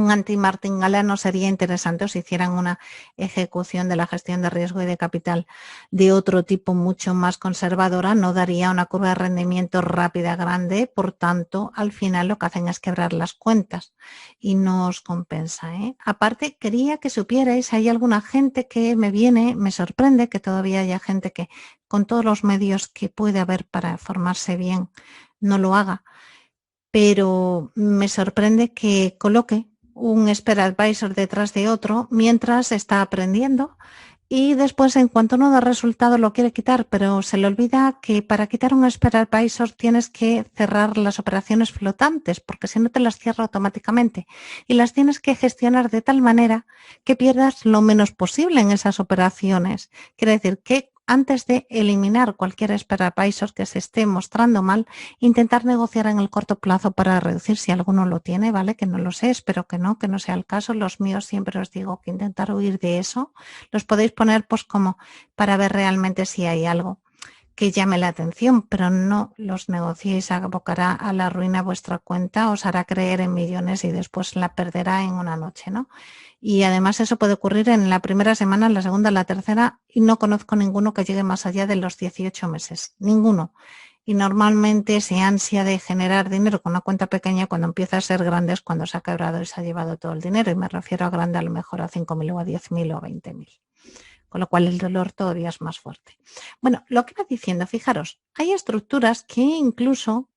anti-martingala no sería interesante o si hicieran una ejecución de la gestión de riesgo y de capital de otro tipo mucho más conservadora, no daría una curva de rendimiento rápida, grande, por tanto, al final lo que hacen es quebrar las cuentas y no os compensa, ¿eh? Aparte, quería que supierais, hay alguna gente que me sorprende que todavía haya gente que con todos los medios que puede haber para formarse bien no lo haga, pero me sorprende que coloque un Expert Advisor detrás de otro mientras está aprendiendo y después, en cuanto no da resultado, lo quiere quitar, pero se le olvida que para quitar un Expert Advisor tienes que cerrar las operaciones flotantes, porque si no te las cierra automáticamente y las tienes que gestionar de tal manera que pierdas lo menos posible en esas operaciones. Quiere decir que antes de eliminar cualquier Expert Advisor que se esté mostrando mal, intentar negociar en el corto plazo para reducir, si alguno lo tiene, ¿vale? Que no lo sé, espero que no sea el caso. Los míos siempre os digo que intentar huir de eso. Los podéis poner pues como para ver realmente si hay algo que llame la atención, pero no los negociéis, abocará a la ruina vuestra cuenta, os hará creer en millones y después la perderá en una noche, ¿no? Y además eso puede ocurrir en la primera semana, en la segunda, en la tercera, y no conozco ninguno que llegue más allá de los 18 meses, ninguno. Y normalmente ese ansia de generar dinero con una cuenta pequeña, cuando empieza a ser grande, es cuando se ha quebrado y se ha llevado todo el dinero, y me refiero a grande a lo mejor a 5.000 o a 10.000 o a 20.000. Con lo cual el dolor todavía es más fuerte. Bueno, lo que iba diciendo, fijaros, hay estructuras que incluso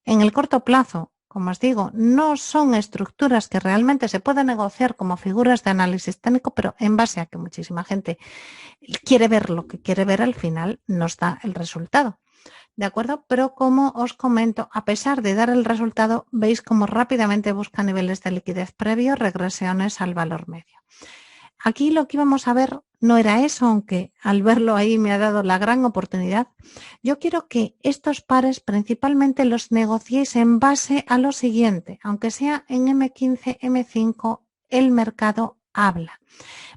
en el corto plazo, como os digo, no son estructuras que realmente se pueden negociar como figuras de análisis técnico, pero en base a que muchísima gente quiere ver lo que quiere ver, al final nos da el resultado. ¿De acuerdo? Pero como os comento, a pesar de dar el resultado, veis cómo rápidamente busca niveles de liquidez previos, regresiones al valor medio. Aquí lo que íbamos a ver no era eso, aunque al verlo ahí me ha dado la gran oportunidad. Yo quiero que estos pares principalmente los negociéis en base a lo siguiente, aunque sea en M15, M5, el mercado habla.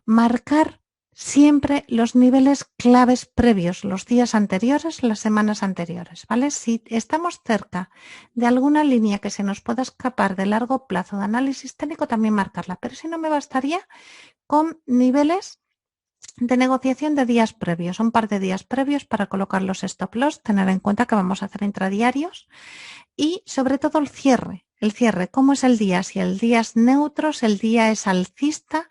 Marcar siempre los niveles claves previos, los días anteriores, las semanas anteriores, ¿vale? Si estamos cerca de alguna línea que se nos pueda escapar de largo plazo de análisis técnico, también marcarla, pero si no me bastaría con niveles de negociación de días previos, un par de días previos para colocar los stop loss, tener en cuenta que vamos a hacer intradiarios y sobre todo el cierre. El cierre, ¿cómo es el día? Si el día es neutro, si el día es alcista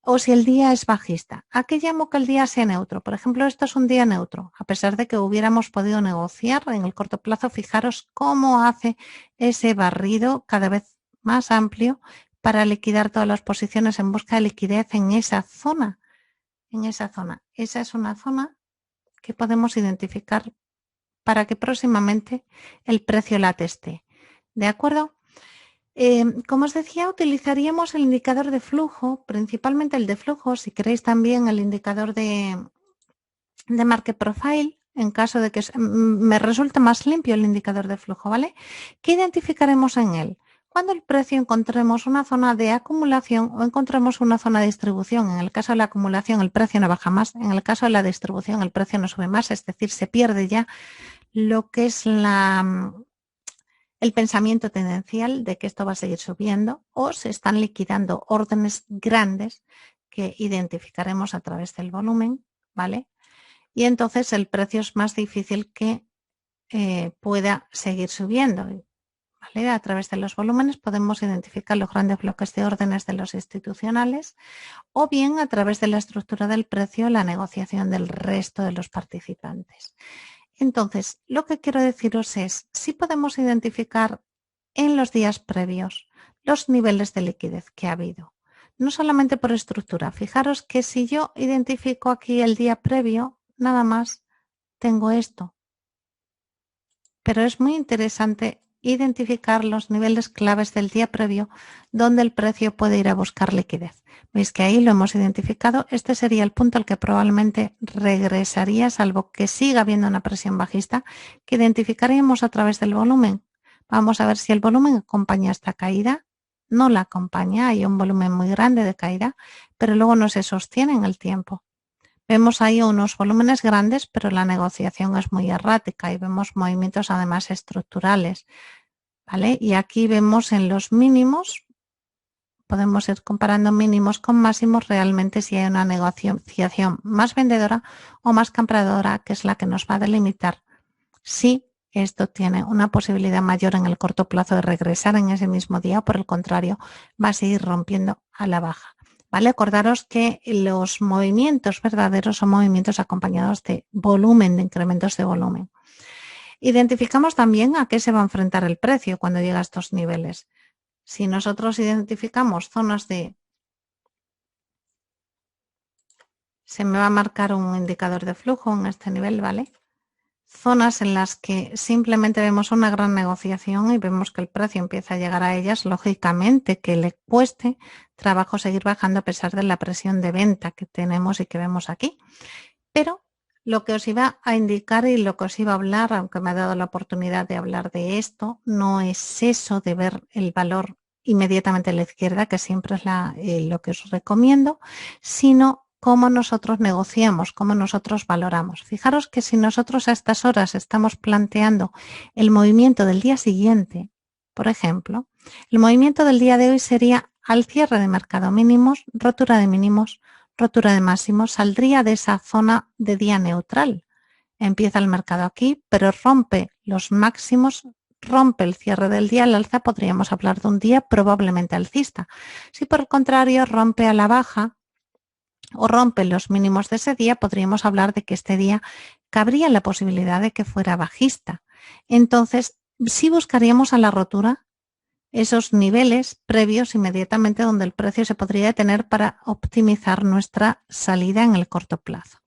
o si el día es bajista. ¿A qué llamo que el día sea neutro? Por ejemplo, esto es un día neutro. A pesar de que hubiéramos podido negociar en el corto plazo, fijaros cómo hace ese barrido cada vez más amplio para liquidar todas las posiciones en busca de liquidez en esa zona. Esa es una zona que podemos identificar para que próximamente el precio la teste. ¿De acuerdo? Como os decía, utilizaríamos el indicador de flujo, principalmente el de flujo, si queréis también el indicador de Market Profile, en caso de que me resulte más limpio el indicador de flujo, ¿vale? ¿Qué identificaremos en él? Cuando el precio encontremos una zona de acumulación o encontremos una zona de distribución. En el caso de la acumulación el precio no baja más, en el caso de la distribución el precio no sube más, es decir, se pierde ya lo que es el pensamiento tendencial de que esto va a seguir subiendo, o se están liquidando órdenes grandes que identificaremos a través del volumen, ¿vale? Y entonces el precio es más difícil que pueda seguir subiendo, ¿vale? A través de los volúmenes podemos identificar los grandes bloques de órdenes de los institucionales, o bien a través de la estructura del precio, la negociación del resto de los participantes. Entonces, lo que quiero deciros es, si podemos identificar en los días previos los niveles de liquidez que ha habido, no solamente por estructura. Fijaros que si yo identifico aquí el día previo, nada más tengo esto. Pero es muy interesante identificar los niveles claves del día previo donde el precio puede ir a buscar liquidez. Veis que ahí lo hemos identificado. Este sería el punto al que probablemente regresaría, salvo que siga habiendo una presión bajista, que identificaríamos a través del volumen. Vamos a ver si el volumen acompaña esta caída. No la acompaña, hay un volumen muy grande de caída, pero luego no se sostiene en el tiempo. Vemos ahí unos volúmenes grandes, pero la negociación es muy errática y vemos movimientos además estructurales, ¿vale? Y aquí vemos en los mínimos, podemos ir comparando mínimos con máximos realmente si hay una negociación más vendedora o más compradora, que es la que nos va a delimitar si esto tiene una posibilidad mayor en el corto plazo de regresar en ese mismo día o por el contrario va a seguir rompiendo a la baja. ¿Vale? Acordaros que los movimientos verdaderos son movimientos acompañados de volumen, de incrementos de volumen. Identificamos también a qué se va a enfrentar el precio cuando llega a estos niveles. Si nosotros identificamos zonas de... Se me va a marcar un indicador de flujo en este nivel, ¿vale? Zonas en las que simplemente vemos una gran negociación y vemos que el precio empieza a llegar a ellas, lógicamente que le cueste trabajo seguir bajando a pesar de la presión de venta que tenemos y que vemos aquí. Pero lo que os iba a indicar y lo que os iba a hablar, aunque me ha dado la oportunidad de hablar de esto, no es eso de ver el valor inmediatamente a la izquierda, que siempre es lo que os recomiendo, sino cómo nosotros negociamos, cómo nosotros valoramos. Fijaros que si nosotros a estas horas estamos planteando el movimiento del día siguiente, por ejemplo, el movimiento del día de hoy sería al cierre de mercado mínimos, rotura de mínimos, rotura de máximos, saldría de esa zona de día neutral. Empieza el mercado aquí, pero rompe los máximos, rompe el cierre del día al alza, podríamos hablar de un día probablemente alcista. Si por el contrario rompe a la baja, o rompen los mínimos de ese día, podríamos hablar de que este día cabría la posibilidad de que fuera bajista. Entonces, sí buscaríamos a la rotura esos niveles previos inmediatamente donde el precio se podría detener para optimizar nuestra salida en el corto plazo.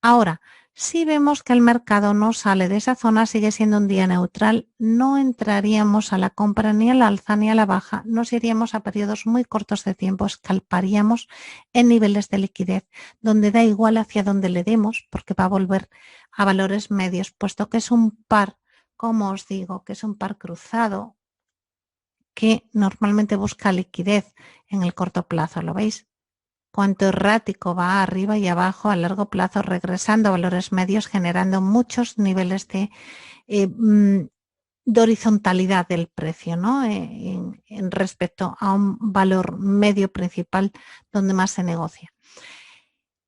Ahora, si vemos que el mercado no sale de esa zona, sigue siendo un día neutral, no entraríamos a la compra ni al alza ni a la baja, nos iríamos a periodos muy cortos de tiempo, escalparíamos en niveles de liquidez, donde da igual hacia dónde le demos, porque va a volver a valores medios, puesto que es un par, como os digo, que es un par cruzado, que normalmente busca liquidez en el corto plazo, ¿lo veis? Cuánto errático va arriba y abajo a largo plazo, regresando a valores medios, generando muchos niveles de horizontalidad del precio, ¿no? En respecto a un valor medio principal donde más se negocia.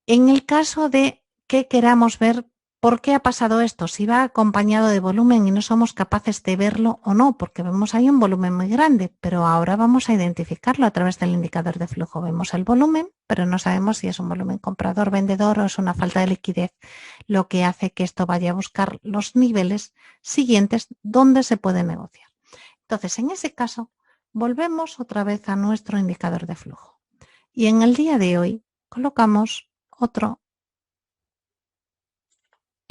En el caso de que queramos ver ¿Por qué ha pasado esto? Si va acompañado de volumen y no somos capaces de verlo o no, porque vemos ahí un volumen muy grande, pero ahora vamos a identificarlo a través del indicador de flujo. Vemos el volumen, pero no sabemos si es un volumen comprador-vendedor o es una falta de liquidez, lo que hace que esto vaya a buscar los niveles siguientes donde se puede negociar. Entonces, en ese caso, volvemos otra vez a nuestro indicador de flujo. Y en el día de hoy colocamos otro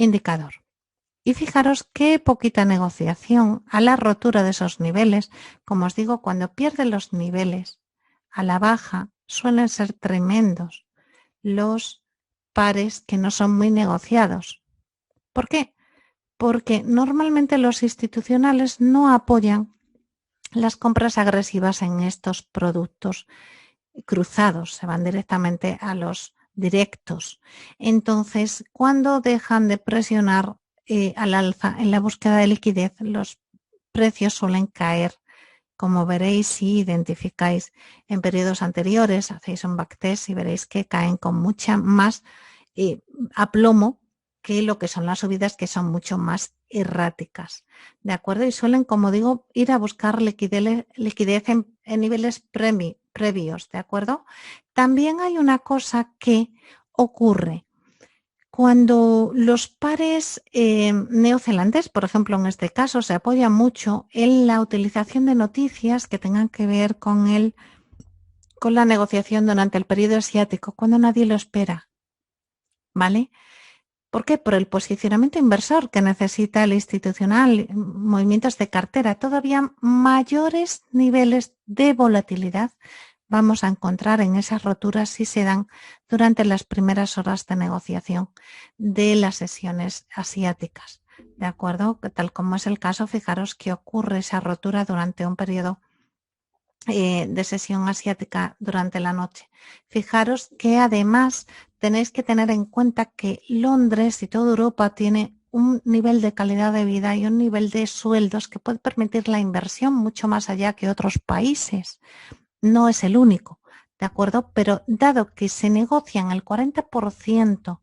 indicador. Y fijaros qué poquita negociación a la rotura de esos niveles. Como os digo, cuando pierden los niveles a la baja suelen ser tremendos los pares que no son muy negociados. ¿Por qué? Porque normalmente los institucionales no apoyan las compras agresivas en estos productos cruzados, se van directamente a los directos. Entonces, cuando dejan de presionar al alza en la búsqueda de liquidez, los precios suelen caer. Como veréis, si identificáis en periodos anteriores, hacéis un backtest y veréis que caen con mucha más aplomo que lo que son las subidas, que son mucho más erráticas. ¿De acuerdo? Y suelen, como digo, ir a buscar liquidez en niveles previos. ¿De acuerdo? También hay una cosa que ocurre. Cuando los pares neozelandeses, por ejemplo, en este caso, se apoya mucho en la utilización de noticias que tengan que ver con la negociación durante el periodo asiático, cuando nadie lo espera, ¿vale? ¿Por qué? Por el posicionamiento inversor que necesita el institucional, movimientos de cartera, todavía mayores niveles de volatilidad vamos a encontrar en esas roturas si se dan durante las primeras horas de negociación de las sesiones asiáticas. ¿De acuerdo? Tal como es el caso, fijaros que ocurre esa rotura durante un periodo de sesión asiática durante la noche. Fijaros que además tenéis que tener en cuenta que Londres y toda Europa tiene un nivel de calidad de vida y un nivel de sueldos que puede permitir la inversión mucho más allá que otros países. No es el único, ¿de acuerdo? Pero dado que se negocian el 40%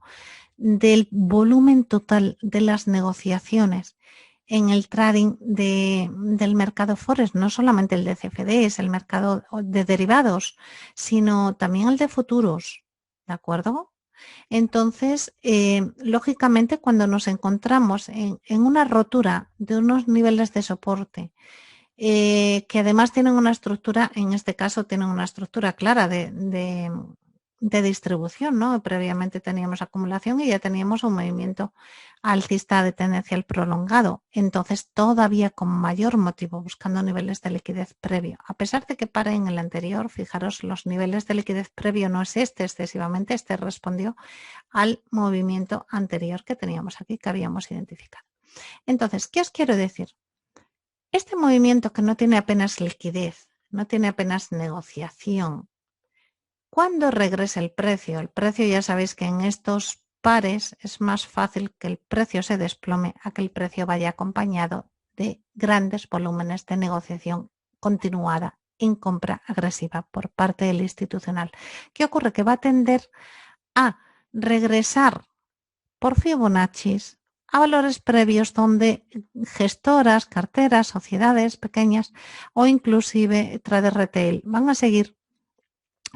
del volumen total de las negociaciones en el trading del mercado Forex, no solamente el de CFDs, el mercado de derivados, sino también el de futuros, ¿de acuerdo? Entonces, lógicamente, cuando nos encontramos en una rotura de unos niveles de soporte, que además tienen una estructura, en este caso tienen una estructura clara de distribución, ¿no? Previamente teníamos acumulación y ya teníamos un movimiento alcista de tendencial prolongado. Entonces, todavía con mayor motivo buscando niveles de liquidez previo. A pesar de que pare en el anterior, fijaros, los niveles de liquidez previo no es este excesivamente, este respondió al movimiento anterior que teníamos aquí, que habíamos identificado. Entonces, ¿qué os quiero decir? Este movimiento que no tiene apenas liquidez, no tiene apenas negociación, ¿cuándo regrese el precio? El precio, ya sabéis que en estos pares es más fácil que el precio se desplome a que el precio vaya acompañado de grandes volúmenes de negociación continuada en compra agresiva por parte del institucional. ¿Qué ocurre? Que va a tender a regresar por Fibonacci a valores previos donde gestoras, carteras, sociedades pequeñas o inclusive traders retail van a seguir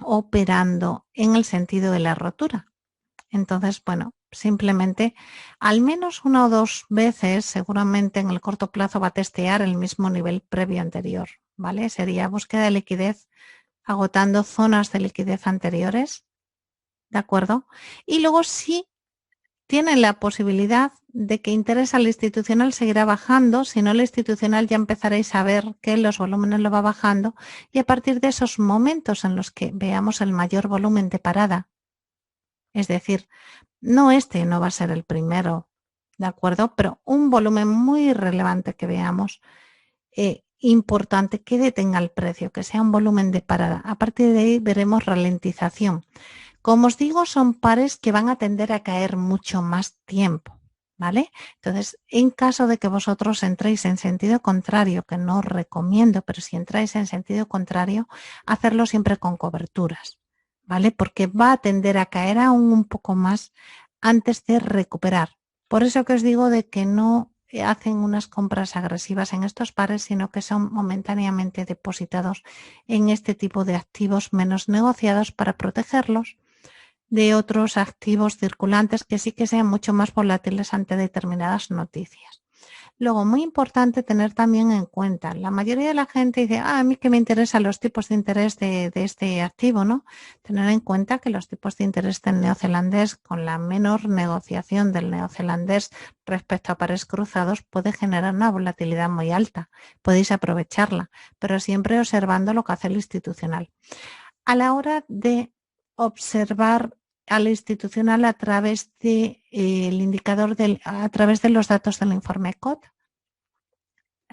operando en el sentido de la rotura. Entonces, bueno, simplemente al menos una o dos veces seguramente en el corto plazo va a testear el mismo nivel previo anterior, ¿vale? Sería búsqueda de liquidez agotando zonas de liquidez anteriores, ¿de acuerdo? Y luego sí tienen la posibilidad de que interés al institucional seguirá bajando, si no el institucional ya empezaréis a ver que los volúmenes lo va bajando y a partir de esos momentos en los que veamos el mayor volumen de parada, es decir, no va a ser el primero, ¿de acuerdo? Pero un volumen muy relevante que veamos, importante que detenga el precio, que sea un volumen de parada. A partir de ahí veremos ralentización. Como os digo, son pares que van a tender a caer mucho más tiempo, ¿vale? Entonces, en caso de que vosotros entréis en sentido contrario, que no os recomiendo, pero si entráis en sentido contrario, hacerlo siempre con coberturas, ¿vale? Porque va a tender a caer aún un poco más antes de recuperar. Por eso que os digo de que no hacen unas compras agresivas en estos pares, sino que son momentáneamente depositados en este tipo de activos menos negociados para protegerlos de otros activos circulantes que sí que sean mucho más volátiles ante determinadas noticias. Luego, muy importante tener también en cuenta, la mayoría de la gente dice, a mí que me interesan los tipos de interés de este activo, ¿no? Tener en cuenta que los tipos de interés del neozelandés, con la menor negociación del neozelandés respecto a pares cruzados, puede generar una volatilidad muy alta. Podéis aprovecharla, pero siempre observando lo que hace el institucional. A la hora de observar al institucional a través de el indicador a través de los datos del informe COT.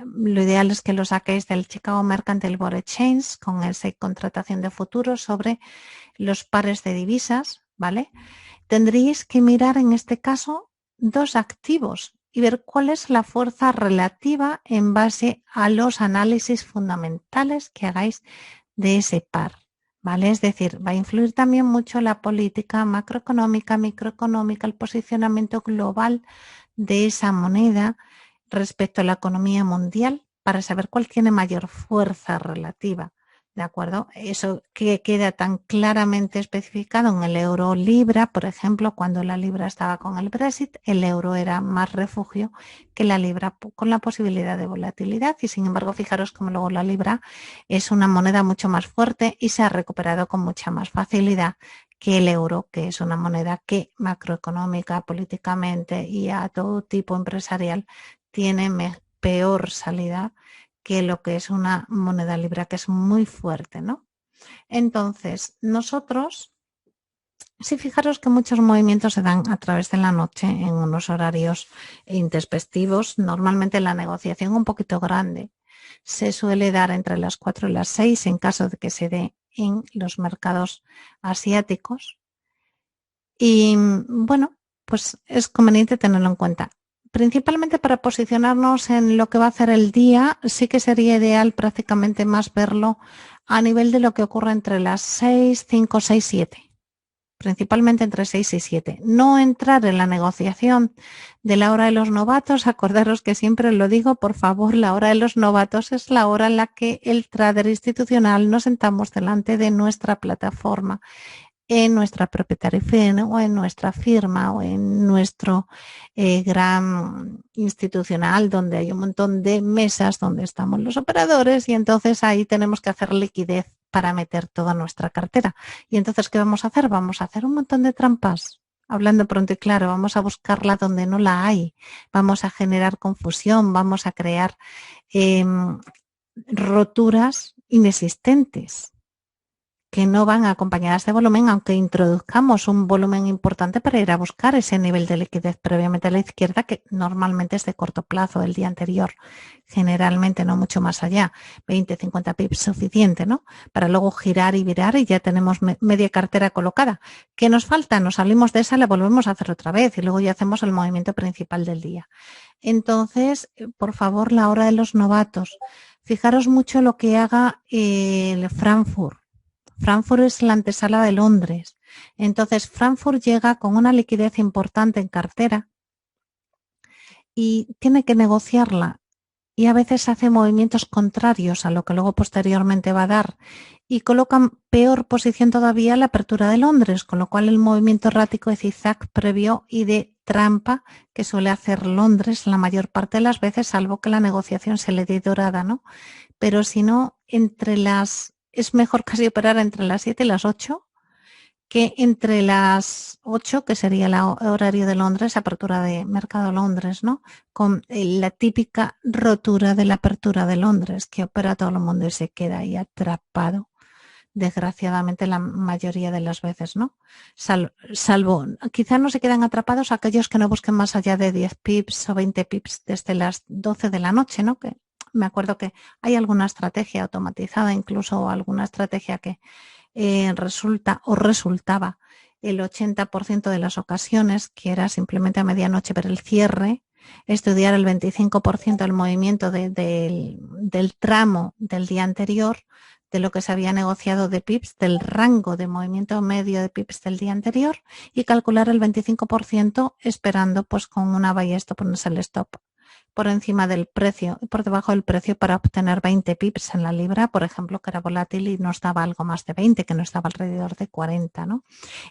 Lo ideal es que lo saquéis del Chicago Mercantile Board Exchange con esa contratación de futuros sobre los pares de divisas, ¿vale? Tendríais que mirar en este caso dos activos y ver cuál es la fuerza relativa en base a los análisis fundamentales que hagáis de ese par. ¿Vale? Es decir, va a influir también mucho la política macroeconómica, microeconómica, el posicionamiento global de esa moneda respecto a la economía mundial para saber cuál tiene mayor fuerza relativa. ¿De acuerdo? Eso que queda tan claramente especificado en el euro libra, por ejemplo, cuando la libra estaba con el Brexit, el euro era más refugio que la libra con la posibilidad de volatilidad y sin embargo, fijaros cómo luego la libra es una moneda mucho más fuerte y se ha recuperado con mucha más facilidad que el euro, que es una moneda que macroeconómica, políticamente y a todo tipo empresarial tiene peor salida que lo que es una moneda libra, que es muy fuerte, ¿no? Entonces, nosotros, sí, fijaros que muchos movimientos se dan a través de la noche en unos horarios intempestivos, normalmente la negociación un poquito grande se suele dar entre las 4 y las 6 en caso de que se dé en los mercados asiáticos. Y bueno, pues es conveniente tenerlo en cuenta. Principalmente para posicionarnos en lo que va a hacer el día, sí que sería ideal prácticamente más verlo a nivel de lo que ocurre entre las 6, 5, 6, 7. Principalmente entre 6 y 7. No entrar en la negociación de la hora de los novatos. Acordaros que siempre lo digo, por favor, la hora de los novatos es la hora en la que el trader institucional nos sentamos delante de nuestra plataforma en nuestra propietaria firma o en nuestra firma o en nuestro gran institucional donde hay un montón de mesas donde estamos los operadores y entonces ahí tenemos que hacer liquidez para meter toda nuestra cartera. Y entonces, ¿qué vamos a hacer? Vamos a hacer un montón de trampas. Hablando pronto y claro, vamos a buscarla donde no la hay. Vamos a generar confusión, vamos a crear roturas inexistentes que no van acompañadas de volumen, aunque introduzcamos un volumen importante para ir a buscar ese nivel de liquidez previamente a la izquierda, que normalmente es de corto plazo, el día anterior, generalmente no mucho más allá, 20, 50 pips suficiente, ¿no? Para luego girar y virar y ya tenemos media cartera colocada. ¿Qué nos falta? Nos salimos de esa, la volvemos a hacer otra vez y luego ya hacemos el movimiento principal del día. Entonces, por favor, la hora de los novatos. Fijaros mucho lo que haga el Frankfurt. Frankfurt es la antesala de Londres. Entonces, Frankfurt llega con una liquidez importante en cartera y tiene que negociarla. Y a veces hace movimientos contrarios a lo que luego posteriormente va a dar y colocan peor posición todavía la apertura de Londres, con lo cual el movimiento errático de zigzag previo y de trampa que suele hacer Londres la mayor parte de las veces, salvo que la negociación se le dé dorada, ¿no? Pero si no, es mejor casi operar entre las 7 y las 8 que entre las 8, que sería el horario de Londres, apertura de mercado Londres, ¿no? Con la típica rotura de la apertura de Londres, que opera todo el mundo y se queda ahí atrapado, desgraciadamente la mayoría de las veces, ¿no? Salvo, quizá no se quedan atrapados aquellos que no busquen más allá de 10 pips o 20 pips desde las 12 de la noche, ¿no? Que me acuerdo que hay alguna estrategia automatizada, incluso alguna estrategia que resulta o resultaba el 80% de las ocasiones, que era simplemente a medianoche ver el cierre, estudiar el 25% del movimiento del tramo del día anterior, de lo que se había negociado de pips, del rango de movimiento medio de pips del día anterior, y calcular el 25% esperando pues con una buy stop, un sell stop por encima del precio y por debajo del precio para obtener 20 pips en la libra, por ejemplo, que era volátil y nos daba algo más de 20, que no estaba alrededor de 40, ¿no?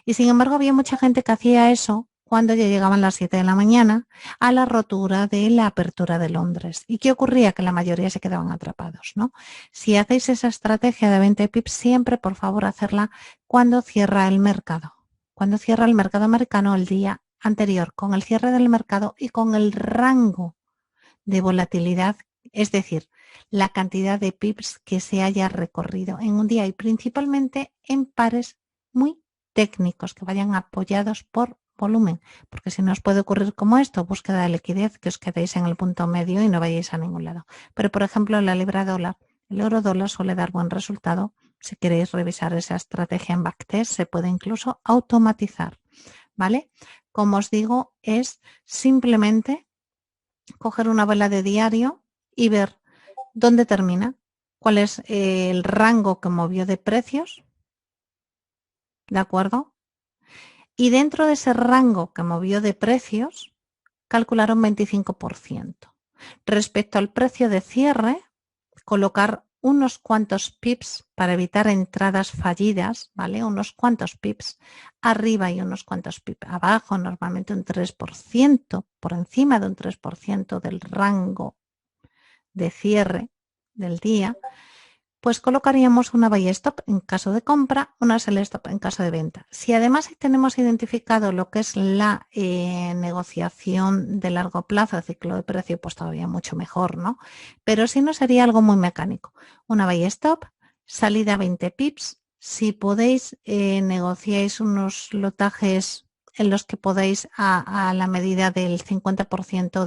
Y sin embargo había mucha gente que hacía eso cuando ya llegaban las 7 de la mañana a la rotura de la apertura de Londres. ¿Y qué ocurría? Que la mayoría se quedaban atrapados, ¿no? Si hacéis esa estrategia de 20 pips, siempre, por favor, hacerla cuando cierra el mercado. Cuando cierra el mercado americano el día anterior, con el cierre del mercado y con el rango de volatilidad, es decir, la cantidad de pips que se haya recorrido en un día y principalmente en pares muy técnicos que vayan apoyados por volumen, porque si no os puede ocurrir como esto, búsqueda de liquidez, que os quedéis en el punto medio y no vayáis a ningún lado. Pero, por ejemplo, la libra dólar, el euro dólar suele dar buen resultado. Si queréis revisar esa estrategia en backtest, se puede incluso automatizar, ¿vale? Como os digo, es simplemente coger una vela de diario y ver dónde termina, cuál es el rango que movió de precios, ¿de acuerdo? Y dentro de ese rango que movió de precios, calcular un 25%. Respecto al precio de cierre, colocar unos cuantos pips para evitar entradas fallidas, ¿vale? Unos cuantos pips arriba y unos cuantos pips abajo, normalmente un 3%, por encima de un 3% del rango de cierre del día, pues colocaríamos una buy stop en caso de compra, una sell stop en caso de venta. Si además tenemos identificado lo que es la negociación de largo plazo, ciclo de precio, pues todavía mucho mejor, ¿no? Pero si no, sería algo muy mecánico. Una buy stop, salida 20 pips. Si podéis, negociáis unos lotajes en los que podáis a la medida del 50%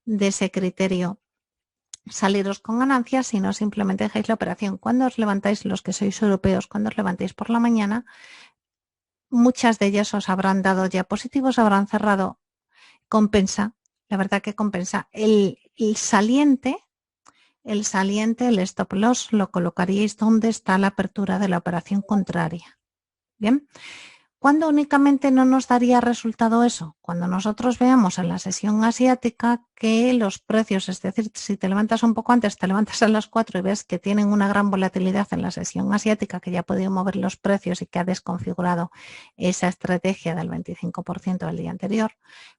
de ese criterio saliros con ganancias, sino simplemente dejáis la operación. Cuando os levantáis, los que sois europeos, cuando os levantáis por la mañana, muchas de ellas os habrán dado ya positivos, habrán cerrado. Compensa, la verdad que compensa. El saliente, el stop loss, lo colocaríais donde está la apertura de la operación contraria. Bien. ¿Cuándo únicamente no nos daría resultado eso? Cuando nosotros veamos en la sesión asiática que los precios, es decir, si te levantas un poco antes, te levantas a las 4 y ves que tienen una gran volatilidad en la sesión asiática, que ya ha podido mover los precios y que ha desconfigurado esa estrategia del 25% del día anterior,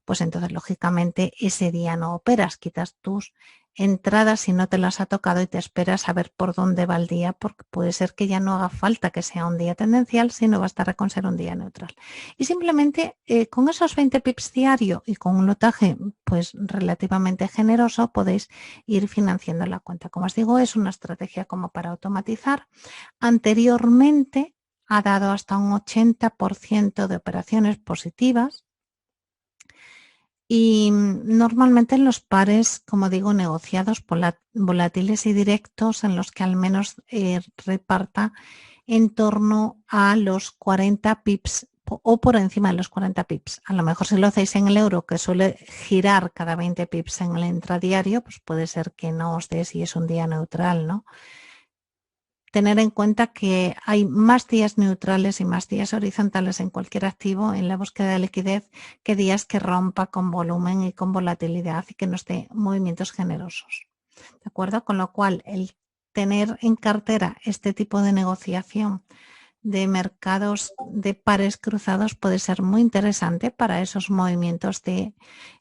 pues entonces lógicamente ese día no operas, quitas tus entradas si no te las ha tocado y te esperas a ver por dónde va el día, porque puede ser que ya no haga falta que sea un día tendencial, sino bastará con ser un día neutral. Y simplemente con esos 20 pips diario y con un lotaje pues relativamente generoso podéis ir financiando la cuenta. Como os digo, es una estrategia como para automatizar. Anteriormente ha dado hasta un 80% de operaciones positivas. Y normalmente en los pares, como digo, negociados volátiles y directos, en los que al menos reparta en torno a los 40 pips o por encima de los 40 pips. A lo mejor si lo hacéis en el euro, que suele girar cada 20 pips en el intradiario, pues puede ser que no os dé si es un día neutral, ¿no? Tener en cuenta que hay más días neutrales y más días horizontales en cualquier activo en la búsqueda de liquidez que días que rompa con volumen y con volatilidad y que nos dé movimientos generosos. ¿De acuerdo? Con lo cual, el tener en cartera este tipo de negociación de mercados de pares cruzados puede ser muy interesante para esos movimientos de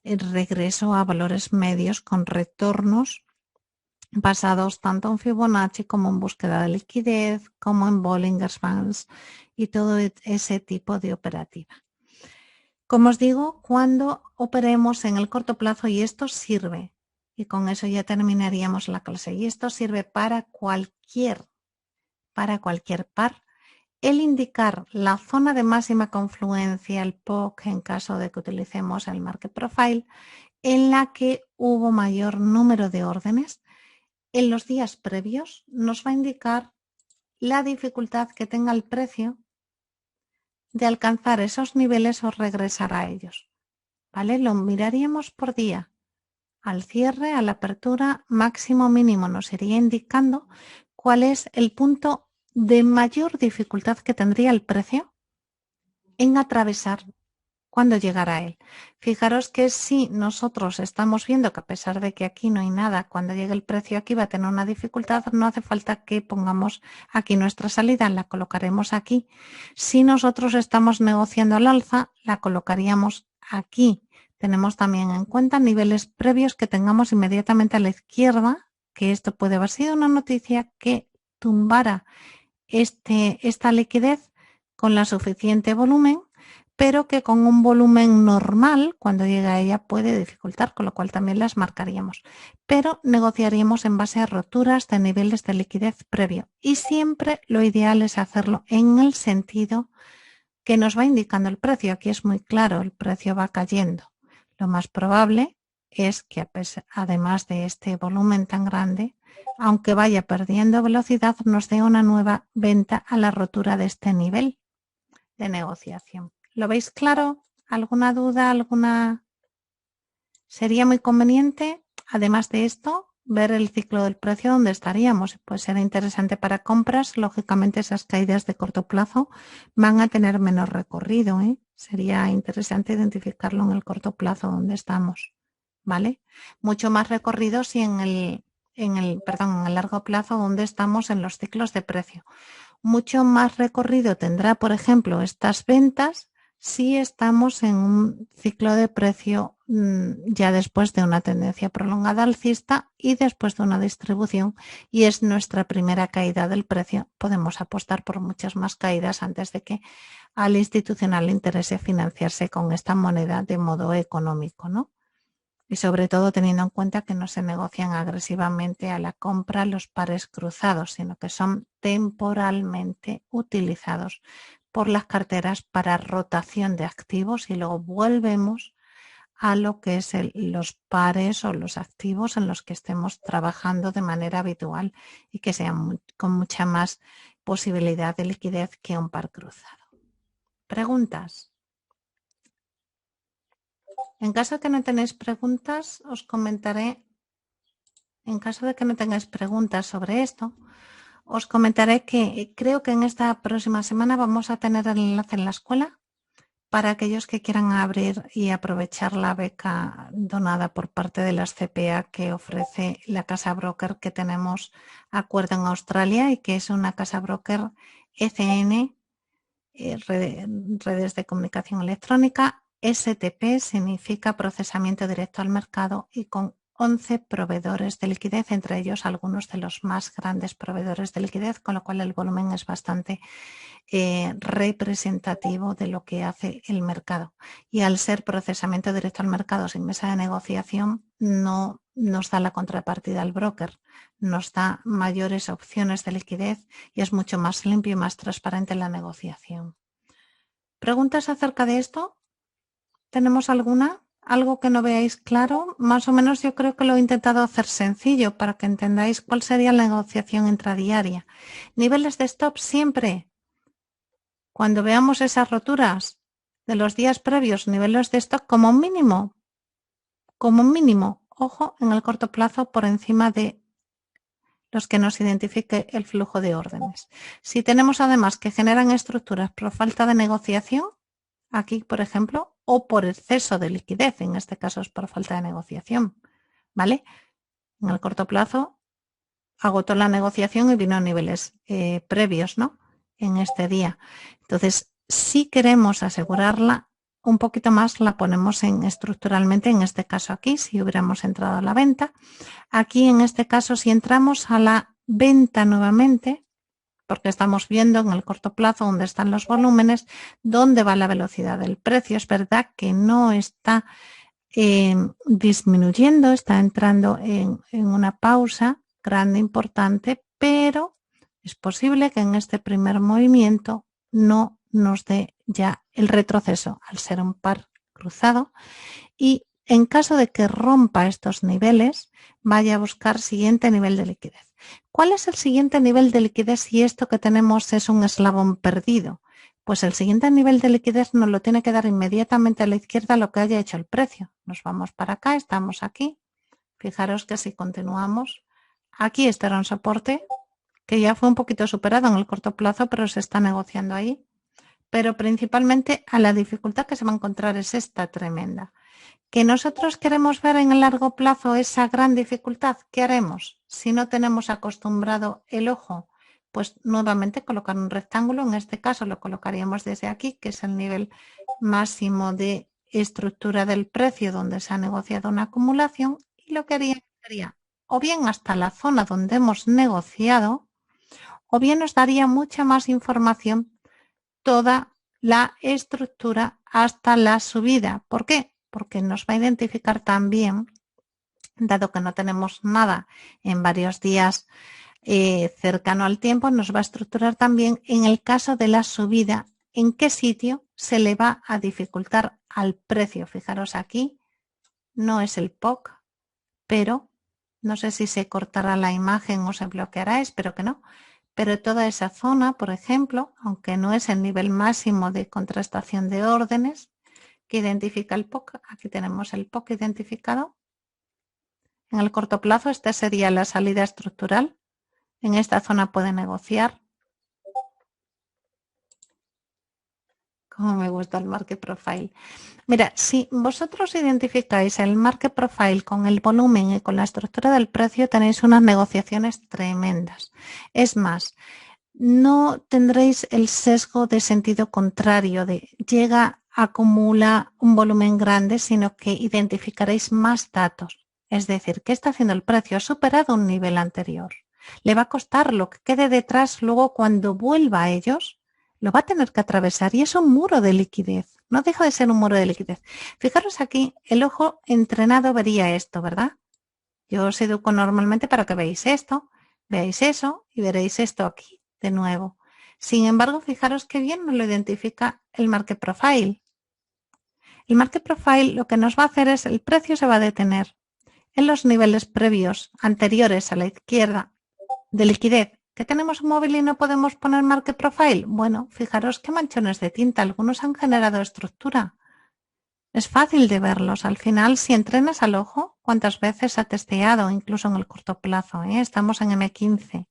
regreso a valores medios con retornos basados tanto en Fibonacci como en búsqueda de liquidez, como en Bollinger Bands y todo ese tipo de operativa. Como os digo, cuando operemos en el corto plazo, y esto sirve, y con eso ya terminaríamos la clase, y esto sirve para cualquier par, el indicar la zona de máxima confluencia, el POC, en caso de que utilicemos el Market Profile, en la que hubo mayor número de órdenes, en los días previos nos va a indicar la dificultad que tenga el precio de alcanzar esos niveles o regresar a ellos. ¿Vale? Lo miraríamos por día. Al cierre, a la apertura, máximo mínimo nos iría indicando cuál es el punto de mayor dificultad que tendría el precio en atravesar cuando llegara a él. Fijaros que si nosotros estamos viendo que a pesar de que aquí no hay nada, cuando llegue el precio aquí va a tener una dificultad, no hace falta que pongamos aquí nuestra salida, la colocaremos aquí. Si nosotros estamos negociando al alza, la colocaríamos aquí. Tenemos también en cuenta niveles previos que tengamos inmediatamente a la izquierda, que esto puede haber sido una noticia que tumbara esta liquidez con la suficiente volumen, pero que con un volumen normal, cuando llegue a ella, puede dificultar, con lo cual también las marcaríamos. Pero negociaríamos en base a roturas de niveles de liquidez previo. Y siempre lo ideal es hacerlo en el sentido que nos va indicando el precio. Aquí es muy claro, el precio va cayendo. Lo más probable es que además de este volumen tan grande, aunque vaya perdiendo velocidad, nos dé una nueva venta a la rotura de este nivel de negociación. ¿Lo veis claro? ¿Alguna duda? Sería muy conveniente, además de esto, ver el ciclo del precio donde estaríamos. Puede ser interesante para compras. Lógicamente, esas caídas de corto plazo van a tener menos recorrido, ¿eh? Sería interesante identificarlo en el corto plazo donde estamos, ¿vale? Mucho más recorrido si en el largo plazo donde estamos en los ciclos de precio. Mucho más recorrido tendrá, por ejemplo, estas ventas si estamos en un ciclo de precio ya después de una tendencia prolongada alcista y después de una distribución, y es nuestra primera caída del precio. Podemos apostar por muchas más caídas antes de que al institucional le interese financiarse con esta moneda de modo económico, ¿no? Y sobre todo teniendo en cuenta que no se negocian agresivamente a la compra los pares cruzados, sino que son temporalmente utilizados por las carteras para rotación de activos y luego volvemos a lo que es los pares o los activos en los que estemos trabajando de manera habitual y que sean con mucha más posibilidad de liquidez que un par cruzado. ¿Preguntas? En caso de que no tenéis preguntas, os comentaré. En caso de que no tengáis preguntas sobre esto, os comentaré que creo que en esta próxima semana vamos a tener el enlace en la escuela para aquellos que quieran abrir y aprovechar la beca donada por parte de las CPA que ofrece la casa broker que tenemos acuerdo en Australia y que es una casa broker ECN, redes de comunicación electrónica. STP significa procesamiento directo al mercado y con 11 proveedores de liquidez, entre ellos algunos de los más grandes proveedores de liquidez, con lo cual el volumen es bastante representativo de lo que hace el mercado. Y al ser procesamiento directo al mercado sin mesa de negociación, no nos da la contrapartida al broker, nos da mayores opciones de liquidez y es mucho más limpio y más transparente la negociación. ¿Preguntas acerca de esto? ¿Tenemos alguna? ¿Algo que no veáis claro? Más o menos yo creo que lo he intentado hacer sencillo para que entendáis cuál sería la negociación intradiaria. Niveles de stop siempre. Cuando veamos esas roturas de los días previos, niveles de stop como mínimo, ojo, en el corto plazo por encima de los que nos identifique el flujo de órdenes. Si tenemos además que generan estructuras por falta de negociación, aquí por ejemplo, o por exceso de liquidez, en este caso es por falta de negociación, ¿vale? En el corto plazo agotó la negociación y vino a niveles previos, ¿no? En este día. Entonces, si queremos asegurarla un poquito más, la ponemos estructuralmente, en este caso aquí, si hubiéramos entrado a la venta. Aquí, en este caso, si entramos a la venta nuevamente, porque estamos viendo en el corto plazo dónde están los volúmenes, dónde va la velocidad del precio. Es verdad que no está disminuyendo, está entrando en una pausa grande, importante, pero es posible que en este primer movimiento no nos dé ya el retroceso al ser un par cruzado y en caso de que rompa estos niveles, vaya a buscar siguiente nivel de liquidez. ¿Cuál es el siguiente nivel de liquidez si esto que tenemos es un eslabón perdido? Pues el siguiente nivel de liquidez nos lo tiene que dar inmediatamente a la izquierda lo que haya hecho el precio. Nos vamos para acá, estamos aquí. Fijaros que si continuamos, aquí estará un soporte que ya fue un poquito superado en el corto plazo, pero se está negociando ahí. Pero principalmente a la dificultad que se va a encontrar es esta tremenda. ¿Que nosotros queremos ver en el largo plazo esa gran dificultad? ¿Qué haremos si no tenemos acostumbrado el ojo? Pues nuevamente colocar un rectángulo, en este caso lo colocaríamos desde aquí, que es el nivel máximo de estructura del precio donde se ha negociado una acumulación, y lo que haría sería o bien hasta la zona donde hemos negociado, o bien nos daría mucha más información toda la estructura hasta la subida. ¿Por qué? Porque nos va a identificar también, dado que no tenemos nada en varios días cercano al tiempo, nos va a estructurar también en el caso de la subida, en qué sitio se le va a dificultar al precio. Fijaros aquí, no es el POC, pero no sé si se cortará la imagen o se bloqueará, espero que no. Pero toda esa zona, por ejemplo, aunque no es el nivel máximo de contrastación de órdenes que identifica el POC, aquí tenemos el POC identificado. En el corto plazo, esta sería la salida estructural. En esta zona puede negociar. Como me gusta el Market Profile. Mira, si vosotros identificáis el Market Profile con el volumen y con la estructura del precio, tenéis unas negociaciones tremendas. Es más, no tendréis el sesgo de sentido contrario de llega, acumula un volumen grande, sino que identificaréis más datos. Es decir, ¿qué está haciendo el precio? Ha superado un nivel anterior. Le va a costar lo que quede detrás luego cuando vuelva a ellos. Lo va a tener que atravesar y es un muro de liquidez. No deja de ser un muro de liquidez. Fijaros aquí, el ojo entrenado vería esto, ¿verdad? Yo os educo normalmente para que veáis esto, veáis eso y veréis esto aquí de nuevo. Sin embargo, fijaros qué bien nos lo identifica el Market Profile. El Market Profile lo que nos va a hacer es el precio se va a detener en los niveles previos anteriores a la izquierda de liquidez. ¿Que tenemos un móvil y no podemos poner Market Profile? Bueno, fijaros qué manchones de tinta. Algunos han generado estructura. Es fácil de verlos. Al final, si entrenas al ojo, ¿cuántas veces ha testeado, incluso en el corto plazo? Estamos en M15.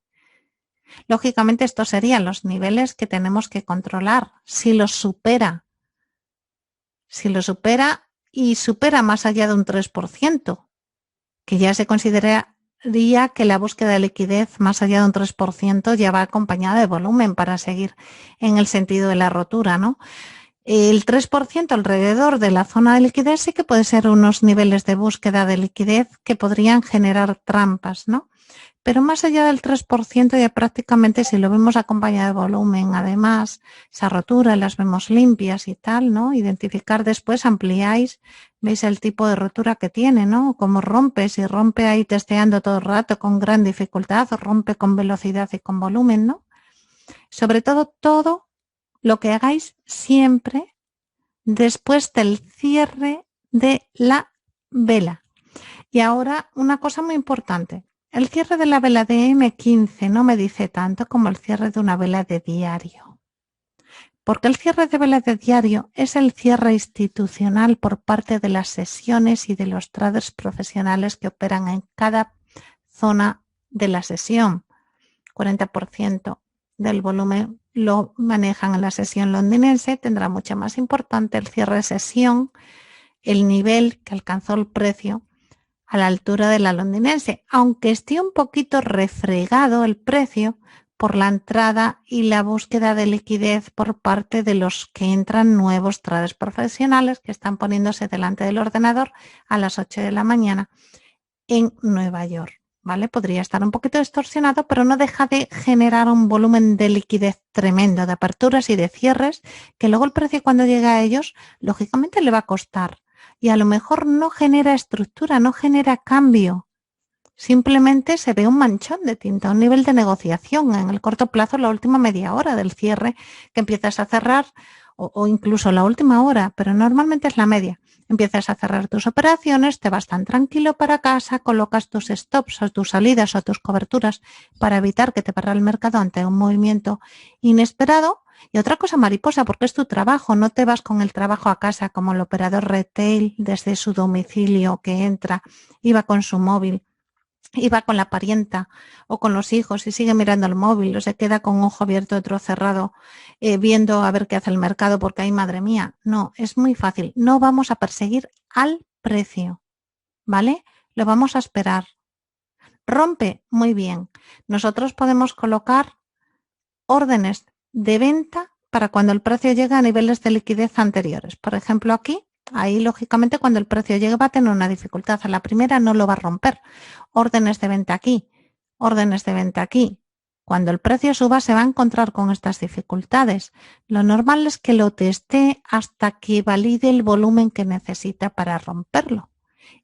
Lógicamente, estos serían los niveles que tenemos que controlar. Si los supera y supera más allá de un 3%, que ya se consideraría que la búsqueda de liquidez más allá de un 3% ya va acompañada de volumen para seguir en el sentido de la rotura, ¿no? El 3% alrededor de la zona de liquidez sí que puede ser unos niveles de búsqueda de liquidez que podrían generar trampas, ¿no? Pero más allá del 3% ya prácticamente, si lo vemos acompañado de volumen, además, esa rotura las vemos limpias y tal, ¿no? Identificar después, ampliáis, veis el tipo de rotura que tiene, ¿no? Cómo rompe, si rompe ahí testeando todo el rato con gran dificultad, o rompe con velocidad y con volumen, ¿no? Sobre todo, todo lo que hagáis siempre después del cierre de la vela. Y ahora una cosa muy importante. El cierre de la vela de M15 no me dice tanto como el cierre de una vela de diario. Porque el cierre de vela de diario es el cierre institucional por parte de las sesiones y de los traders profesionales que operan en cada zona de la sesión. 40% del volumen lo manejan en la sesión londinense. Tendrá mucha más importante el cierre de sesión, el nivel que alcanzó el precio a la altura de la londinense, aunque esté un poquito refregado el precio por la entrada y la búsqueda de liquidez por parte de los que entran nuevos traders profesionales que están poniéndose delante del ordenador a las 8 de la mañana en Nueva York. ¿Vale? Podría estar un poquito distorsionado, pero no deja de generar un volumen de liquidez tremendo, de aperturas y de cierres, que luego el precio cuando llega a ellos, lógicamente le va a costar. Y a lo mejor no genera estructura, no genera cambio. Simplemente se ve un manchón de tinta, un nivel de negociación en el corto plazo, la última media hora del cierre que empiezas a cerrar o incluso la última hora, pero normalmente es la media. Empiezas a cerrar tus operaciones, te vas tan tranquilo para casa, colocas tus stops o tus salidas o tus coberturas para evitar que te parra el mercado ante un movimiento inesperado. Y otra cosa mariposa, porque es tu trabajo, no te vas con el trabajo a casa como el operador retail desde su domicilio que entra y va con su móvil y va con la parienta o con los hijos y sigue mirando el móvil o se queda con un ojo abierto, otro cerrado, viendo a ver qué hace el mercado porque hay madre mía. No, es muy fácil. No vamos a perseguir al precio, ¿vale? Lo vamos a esperar. Rompe, muy bien. Nosotros podemos colocar órdenes de venta para cuando el precio llegue a niveles de liquidez anteriores. Por ejemplo, aquí, ahí lógicamente cuando el precio llegue va a tener una dificultad. A la primera no lo va a romper. Órdenes de venta aquí, órdenes de venta aquí. Cuando el precio suba se va a encontrar con estas dificultades. Lo normal es que lo teste hasta que valide el volumen que necesita para romperlo.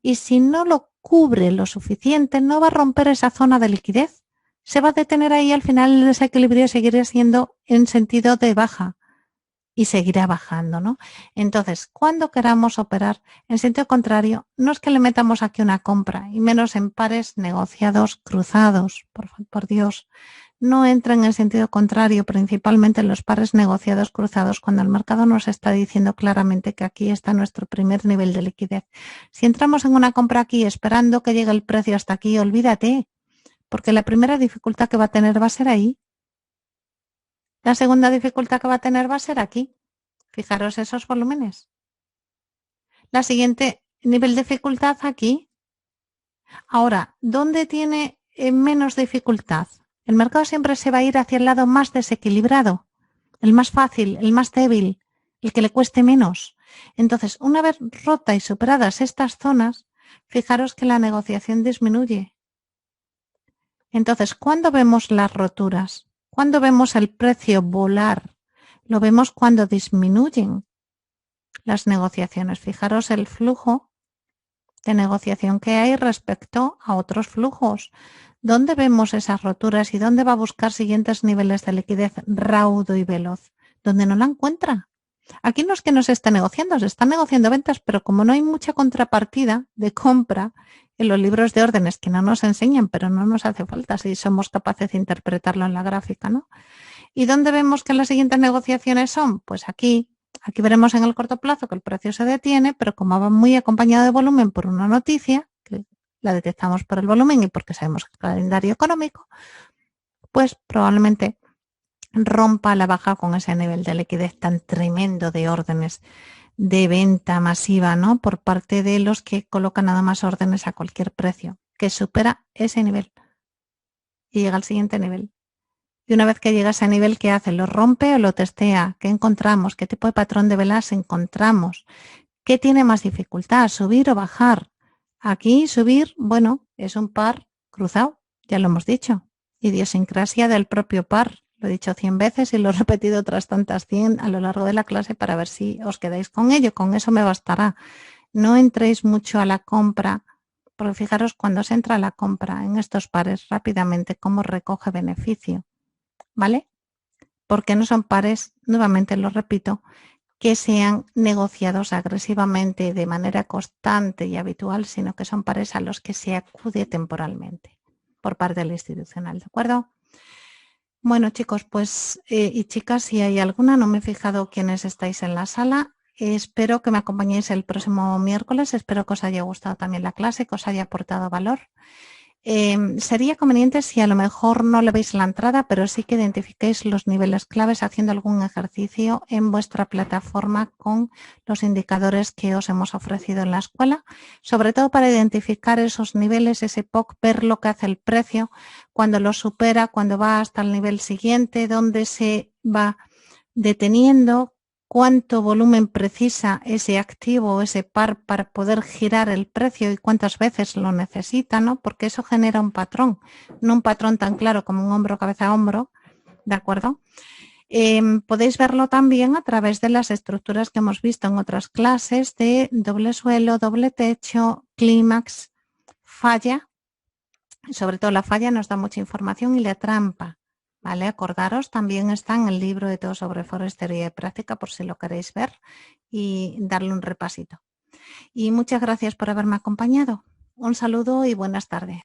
Y si no lo cubre lo suficiente, no va a romper esa zona de liquidez. Se va a detener ahí, al final el desequilibrio seguirá siendo en sentido de baja y seguirá bajando, ¿no? Entonces, cuando queramos operar en sentido contrario, no es que le metamos aquí una compra, y menos en pares negociados cruzados, por Dios. No entra en el sentido contrario, principalmente en los pares negociados cruzados, cuando el mercado nos está diciendo claramente que aquí está nuestro primer nivel de liquidez. Si entramos en una compra aquí esperando que llegue el precio hasta aquí, olvídate, porque la primera dificultad que va a tener va a ser ahí. La segunda dificultad que va a tener va a ser aquí. Fijaros esos volúmenes. La siguiente nivel de dificultad aquí. Ahora, ¿dónde tiene menos dificultad? El mercado siempre se va a ir hacia el lado más desequilibrado, el más fácil, el más débil, el que le cueste menos. Entonces, una vez rota y superadas estas zonas, fijaros que la negociación disminuye. Entonces, ¿cuándo vemos las roturas? ¿Cuándo vemos el precio volar? Lo vemos cuando disminuyen las negociaciones. Fijaros el flujo de negociación que hay respecto a otros flujos. ¿Dónde vemos esas roturas y dónde va a buscar siguientes niveles de liquidez raudo y veloz? ¿Dónde no la encuentra? Aquí no es que no se esté negociando, se están negociando ventas, pero como no hay mucha contrapartida de compra en los libros de órdenes que no nos enseñan, pero no nos hace falta si somos capaces de interpretarlo en la gráfica, ¿no? ¿Y dónde vemos que las siguientes negociaciones son? Pues aquí. Aquí veremos en el corto plazo que el precio se detiene, pero como va muy acompañado de volumen por una noticia, que la detectamos por el volumen y porque sabemos el calendario económico, pues probablemente rompa la baja con ese nivel de liquidez tan tremendo de órdenes de venta masiva, ¿no? Por parte de los que colocan nada más órdenes a cualquier precio, que supera ese nivel y llega al siguiente nivel. Y una vez que llega a ese nivel, ¿qué hace? ¿Lo rompe o lo testea? ¿Qué encontramos? ¿Qué tipo de patrón de velas encontramos? ¿Qué tiene más dificultad? ¿Subir o bajar? Aquí subir, bueno, es un par cruzado, ya lo hemos dicho. Idiosincrasia del propio par. Lo he dicho 100 veces y lo he repetido otras tantas 100 a lo largo de la clase para ver si os quedáis con ello. Con eso me bastará. No entréis mucho a la compra, porque fijaros cuando se entra a la compra en estos pares rápidamente cómo recoge beneficio. ¿Vale? Porque no son pares, nuevamente lo repito, que sean negociados agresivamente de manera constante y habitual, sino que son pares a los que se acude temporalmente por parte del institucional, ¿de acuerdo? Bueno, chicos, pues y chicas, si hay alguna, no me he fijado quiénes estáis en la sala. Espero que me acompañéis el próximo miércoles. Espero que os haya gustado también la clase, que os haya aportado valor. Sería conveniente si a lo mejor no le veis la entrada, pero sí que identifiquéis los niveles claves haciendo algún ejercicio en vuestra plataforma con los indicadores que os hemos ofrecido en la escuela, sobre todo para identificar esos niveles, ese POC, ver lo que hace el precio, cuando lo supera, cuando va hasta el nivel siguiente, dónde se va deteniendo, cuánto volumen precisa ese activo o ese par para poder girar el precio y cuántas veces lo necesita, ¿no? Porque eso genera un patrón, no un patrón tan claro como un hombro, cabeza, hombro, ¿de acuerdo? Podéis verlo también a través de las estructuras que hemos visto en otras clases de doble suelo, doble techo, clímax, falla. Sobre todo la falla nos da mucha información y la trampa. ¿Vale? Acordaros, también está en el libro de todo sobre Forex, teoría y práctica, por si lo queréis ver y darle un repasito. Y muchas gracias por haberme acompañado. Un saludo y buenas tardes.